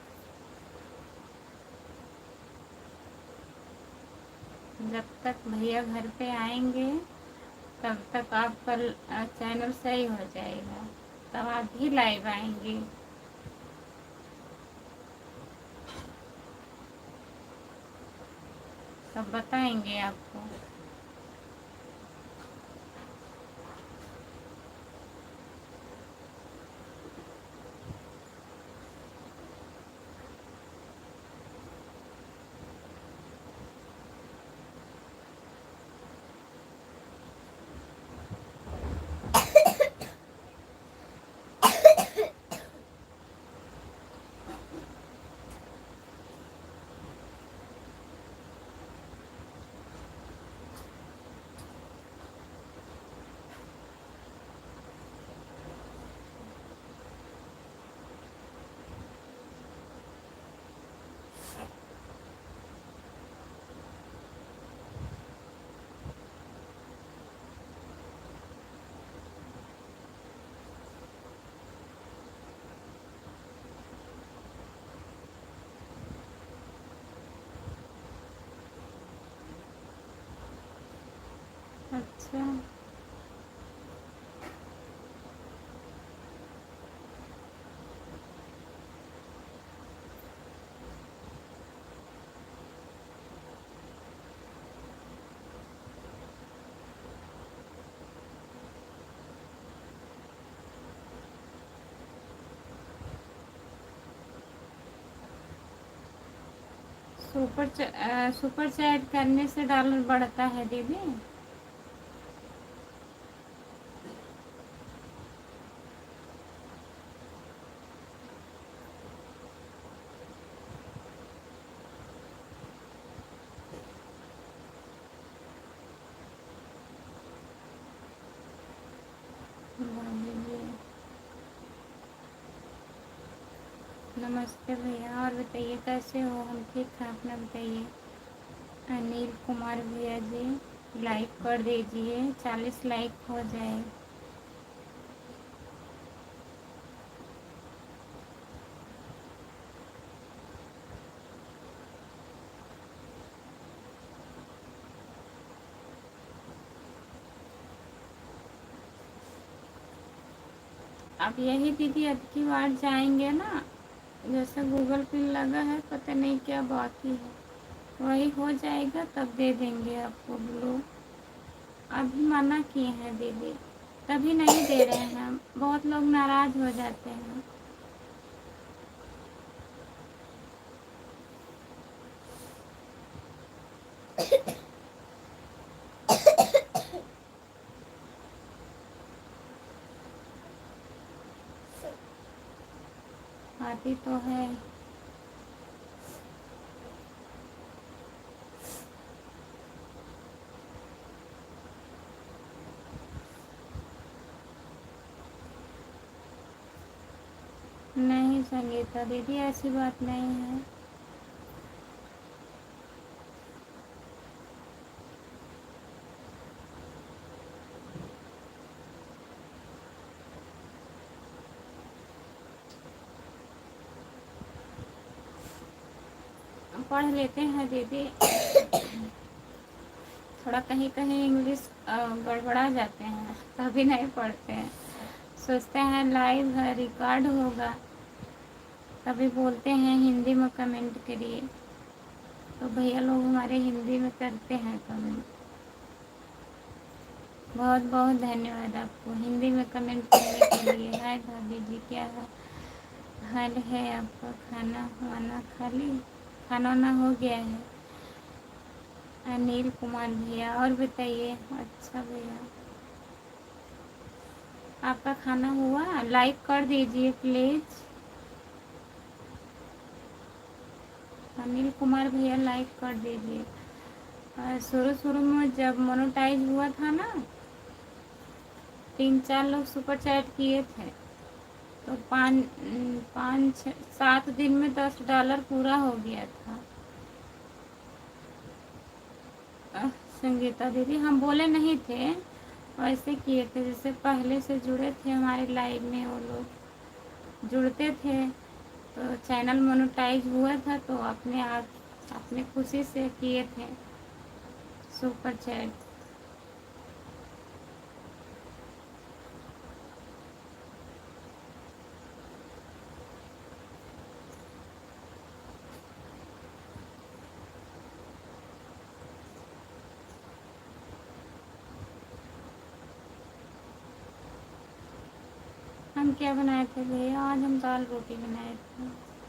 जब तक भैया घर पे आएंगे तब तक आपका चैनल सही हो जाएगा, तब आप भी लाइव आएंगी। तब बताएंगे आपको। अच्छा, सुपर चैट करने से डॉलर बढ़ता है दीदी। बोलिए। नमस्ते भैया, और बताइए कैसे हो? हम ठीक हैं, अपना बताइए। अनिल कुमार भैया जी लाइक कर दीजिए, 40 लाइक हो जाए। अब यही दीदी अब की बार जाएंगे ना, जैसे गूगल पे लगा है, पता नहीं क्या बाकी है, वही हो जाएगा तब दे देंगे आपको ब्लू। अभी मना किए हैं दीदी, तभी नहीं दे रहे हैं, बहुत लोग नाराज़ हो जाते हैं। आती तो है। नहीं संगीता दीदी, ऐसी बात नहीं है। पढ़ लेते हैं दीदी, थोड़ा कहीं कहीं इंग्लिश गड़बड़ा जाते हैं, तभी नहीं पढ़ते हैं। सोचते हैं लाइव है, रिकॉर्ड होगा, कभी बोलते हैं हिंदी में कमेंट करिए, तो भैया लोग हमारे हिंदी में करते हैं कमेंट। बहुत बहुत धन्यवाद आपको हिंदी में कमेंट करने के लिए। हाय भाभी जी, क्या हाल है आपका? खाना वाना खा ली? खाना वाना हो गया है? अनिल कुमार भैया, और बताइए। अच्छा भैया, आपका खाना हुआ? लाइक कर दीजिए प्लीज़। अनिल कुमार भैया लाइक कर दीजिए। शुरू शुरू में जब मोनेटाइज हुआ था ना, 3-4 लोग सुपर चैट किए थे, तो 5-7 दिन में $10 पूरा हो गया था। संगीता दीदी, हम बोले नहीं थे, वैसे किए थे जैसे पहले से जुड़े थे हमारे लाइव में, वो लोग जुड़ते थे तो चैनल मोनेटाइज हुआ था, तो अपने आप अपने खुशी से किए थे सुपर चैट। हम क्या बनाए थे भैया? आज हम दाल रोटी बनाए थे।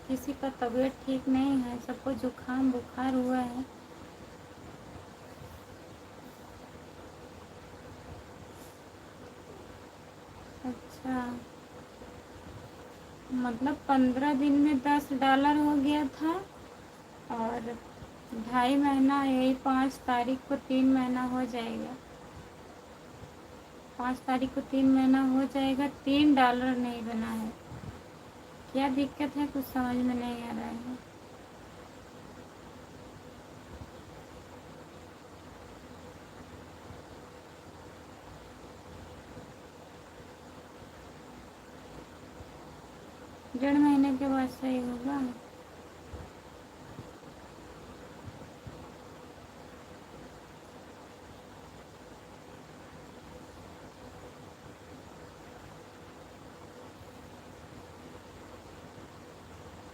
किसी का तबीयत ठीक नहीं है, सबको जुकाम बुखार हुआ है। अच्छा, मतलब 15 दिन में $10 हो गया था, और 2.5 महीना, यही 5 तारीख को 3 महीना हो जाएगा। 5 तारीख को 3 महीना हो जाएगा, $3 नहीं बना है। क्या दिक्कत है, कुछ समझ में नहीं आ रहा है। डेढ़ महीने के बाद सही होगा।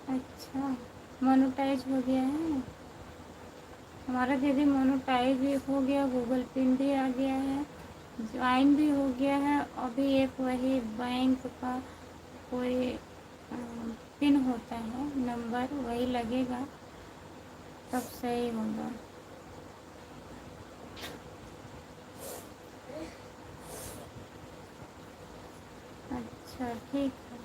अच्छा, मोनेटाइज हो गया है हमारा दीदी, मोनेटाइज भी हो गया, गूगल पिन भी आ गया है, ज्वाइन भी हो गया है। अभी एक वही बैंक का कोई पिन होता है, नंबर, वही लगेगा तब सही होगा। अच्छा ठीक है।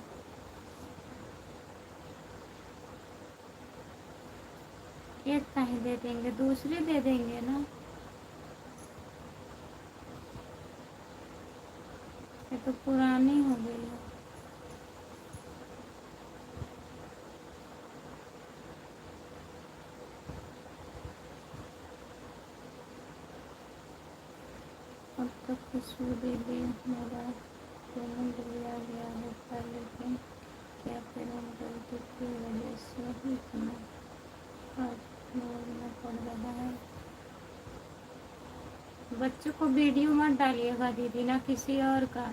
एक कहीं दे देंगे, दूसरी दे देंगे ना। ये तो पुरानी हो गई है। अब तक खुशबू दीदी, मेरा पेमेंट भी आ गया है था, लेकिन क्या पेमेंट गलती की वजह से ही इतना में पड़ रहा है। बच्चों को वीडियो मत डालिएगा दीदी, ना किसी और का।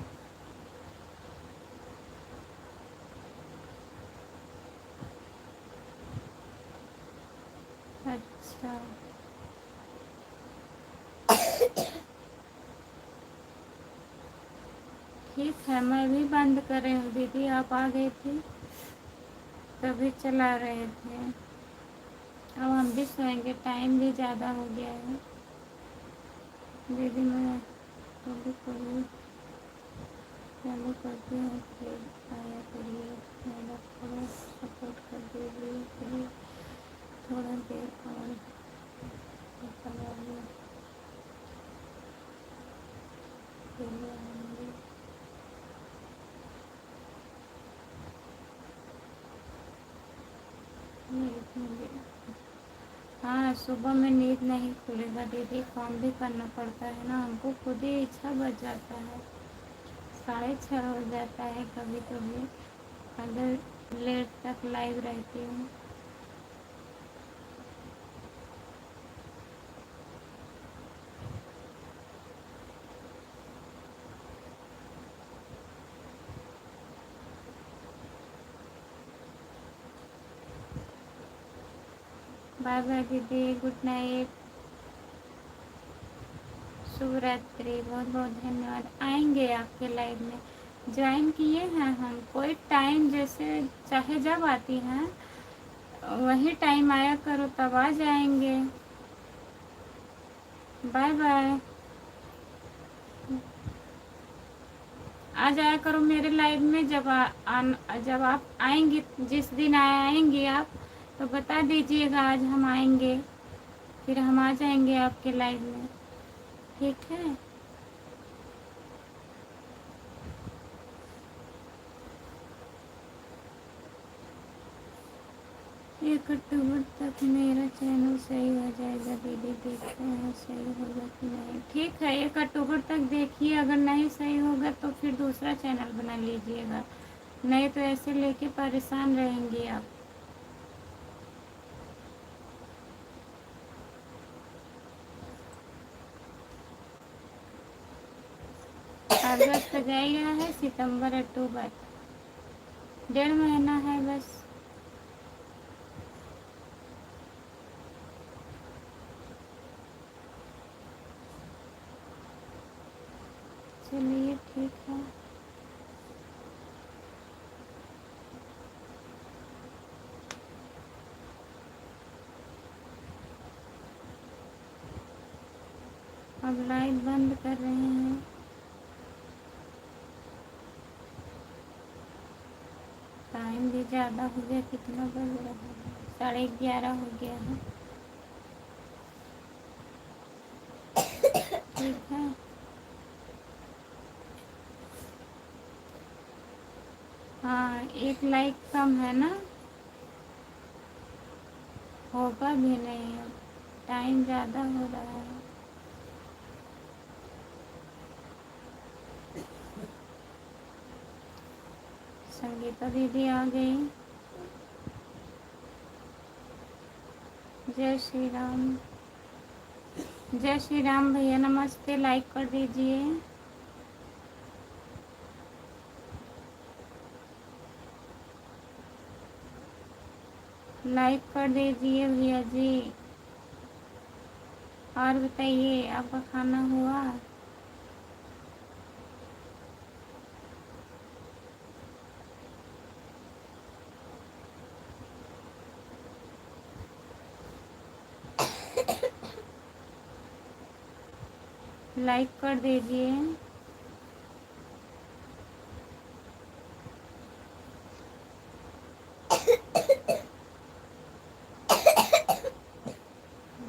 अच्छा, ठीक है, मैं भी बंद कर रही हूँ दीदी, आप आ गई थी तभी चला रहे थे। अब हम भी सोएंगे, टाइम भी ज़्यादा हो गया है। दीदी मैं कभी कभी चालू करती हूँ, फिर आया करिए, मेरा थोड़ा सपोर्ट कर दीजिए प्लीज़, थोड़ा देर और निकलवाइए, अकेले आएंगे। हाँ, सुबह में नींद नहीं खुलेगा दीदी, काम भी करना पड़ता है ना हमको, खुद ही 6 बज जाता है, 6:30 हो जाता है कभी कभी, अगर लेट तक लाइव रहती हूँ। बाय बाय दीदी, गुड नाइट, शुभ रात्रि। बहुत बहुत धन्यवाद। आएंगे आपके लाइव में, ज्वाइन किए हैं हम। कोई टाइम जैसे चाहे जब आती हैं वही टाइम आया करो, तब आ जाएंगे। Bye bye. आ जाया करो मेरे लाइव में। जब आप आएंगी, जिस दिन आएंगी आप, तो बता दीजिएगा आज हम आएंगे, फिर हम आ जाएंगे आपके लाइव में, ठीक है। 1 अक्टूबर तक मेरा चैनल सही हो जाएगा दीदी, देखते हैं सही होगा कि नहीं। ठीक है, 1 अक्टूबर तक देखिए, अगर नहीं सही होगा तो फिर दूसरा चैनल बना लीजिएगा, नहीं तो ऐसे लेके परेशान रहेंगी आप। अगस्त जा ही रहा है, सितंबर अक्टूबर 1.5 महीना है बस। चलिए ठीक है। अब लाइट बंद कर रहे हैं। टाइम भी ज़्यादा हो गया, कितना बज रहा है, 11:30 हो गया है। ठीक है, हाँ 1 लाइक कम है ना, होगा भी नहीं, अब टाइम ज़्यादा हो रहा है। संगीता दीदी आ गई। जय श्री राम। जय श्री राम भैया, नमस्ते। लाइक कर दीजिए। लाइक कर दीजिए भैया जी। और बताइए, आपका खाना हुआ? लाइक कर दीजिए।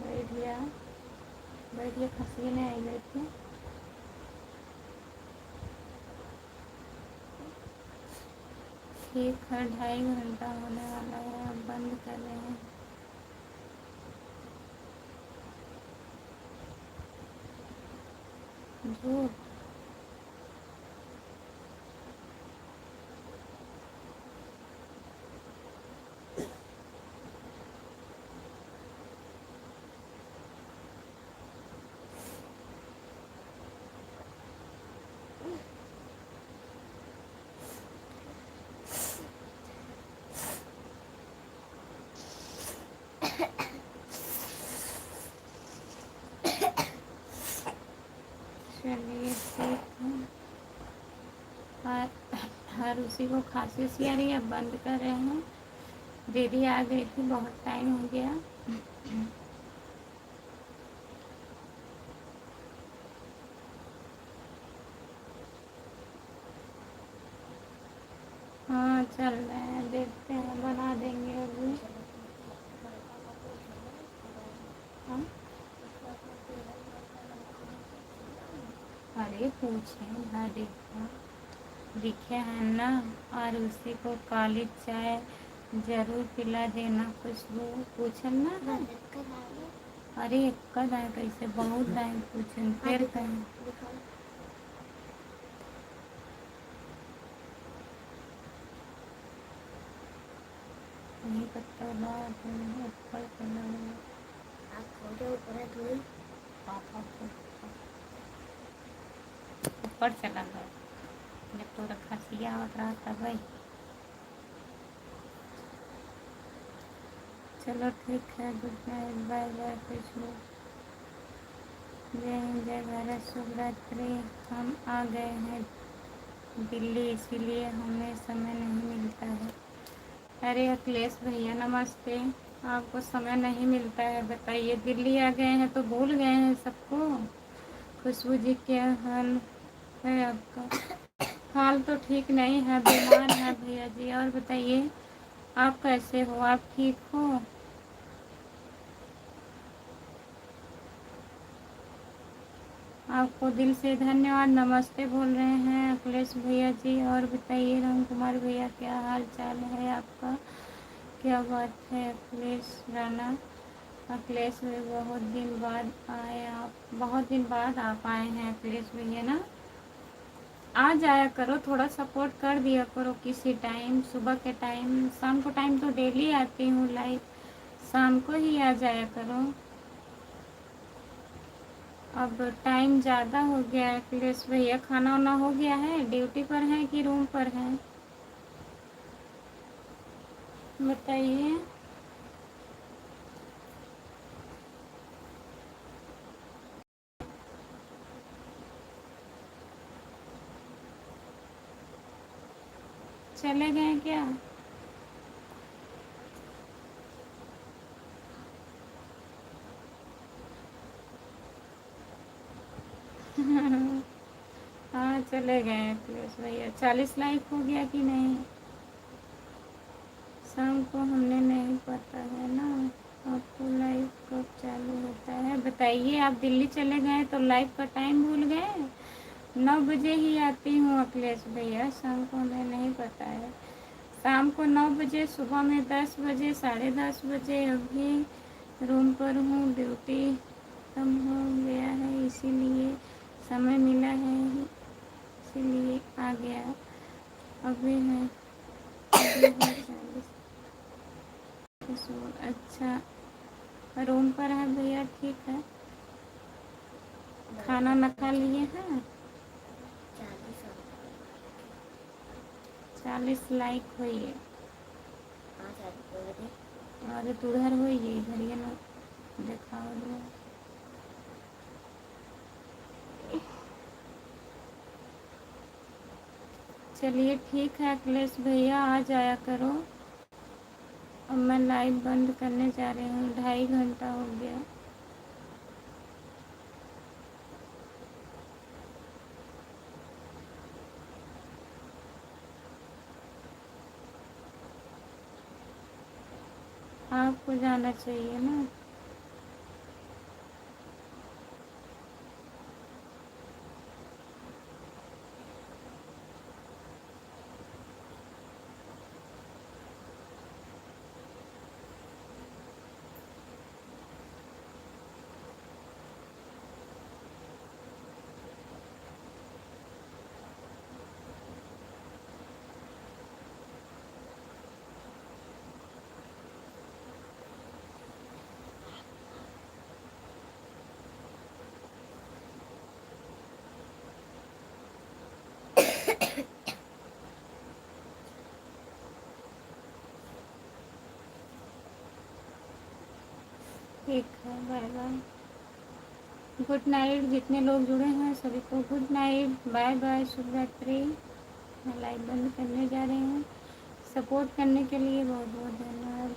बैठिए, बैठिए, खांसी नहीं आई, बैठिए। ठीक है, 2.5 घंटा होने वाला है, अब बंद कर रहे हैं। झूठ। चलिए ठीक है। हर उसी को खांसी सी आ रही है, अब बंद कर रहे हैं। दीदी आ गई थी, बहुत टाइम हो गया। हाँ चल रहे हैं, देखते हैं, बना देंगे अभी। हाँ? अरे पूछे ना, देखा दिखे हैं ना। और उसी को काली चाय जरूर पिला देना, खुशबू पूछन ना है। अरे एक दाए कैसे, बहुत दाए पूछन, फिर कहीं नहीं पता बात है, ऊपर चला गया। पापा को ऊपर चला गया, जब तो रखा सिया और रहा था भाई। चलो ठीक है, गुड नाइट, बाय बाय, खुशबू। जय हिंद, जय भारत, शुभ रात्रि। हम आ गए हैं दिल्ली, इसीलिए हमें समय नहीं मिलता है। अरे अखिलेश भैया नमस्ते। आपको समय नहीं मिलता है, बताइए, दिल्ली आ गए हैं तो भूल गए हैं सबको। खुशबू जी क्या हाल है आपका? हाल तो ठीक नहीं है, बीमार है भैया जी। और बताइए आप कैसे हो, आप ठीक हो? आपको दिल से धन्यवाद, नमस्ते बोल रहे हैं अखिलेश भैया जी। और बताइए राम कुमार भैया क्या हाल चाल है आपका? क्या बात है अखिलेश राणा? अखिलेश भैया बहुत दिन बाद आए आप, बहुत दिन बाद आप आए हैं अखिलेश भैया ना। आ जाया करो, थोड़ा सपोर्ट कर दिया करो किसी टाइम, सुबह के टाइम, शाम को टाइम तो डेली आती हूँ लाइव, शाम को ही आ जाया करो। अब टाइम ज़्यादा हो गया है अखिलेश भैया, खाना वाना हो गया है? ड्यूटी पर हैं कि रूम पर हैं, बताइए। चले गए क्या? हाँ चले गए अखिलेश भैया। 40 लाइक हो गया कि नहीं? शाम को हमने नहीं पता है ना। आपको लाइव कब चालू होता है बताइए। आप दिल्ली चले गए तो लाइव का टाइम भूल गए? 9 बजे ही आती हूँ अखिलेश भैया, शाम को हमें नहीं पता है। शाम को 9 बजे, सुबह में 10 बजे, 10:30 बजे। अभी रूम पर हूँ, ड्यूटी कम हो गया है इसीलिए समय मिला है, इसीलिए आ गया। अभी है 40। अच्छा, रूम पर है भैया, ठीक है। खाना न खा लिए हैं? 40 लाइक हुई है। अरे तो उधर हुई है, इधर ये ना दिखाओ दो। चलिए ठीक है अखिलेश भैया, आ जाया करो। अब मैं लाइव बंद करने जा रही हूँ, 2.5 घंटा हो गया। आपको जाना चाहिए ना। ठीक है, बाय बाय, गुड नाइट। जितने लोग जुड़े हैं सभी को गुड नाइट, बाय बाय, शुभ रात्रि। मैं लाइव बंद करने जा रही हूँ। सपोर्ट करने के लिए बहुत बहुत धन्यवाद।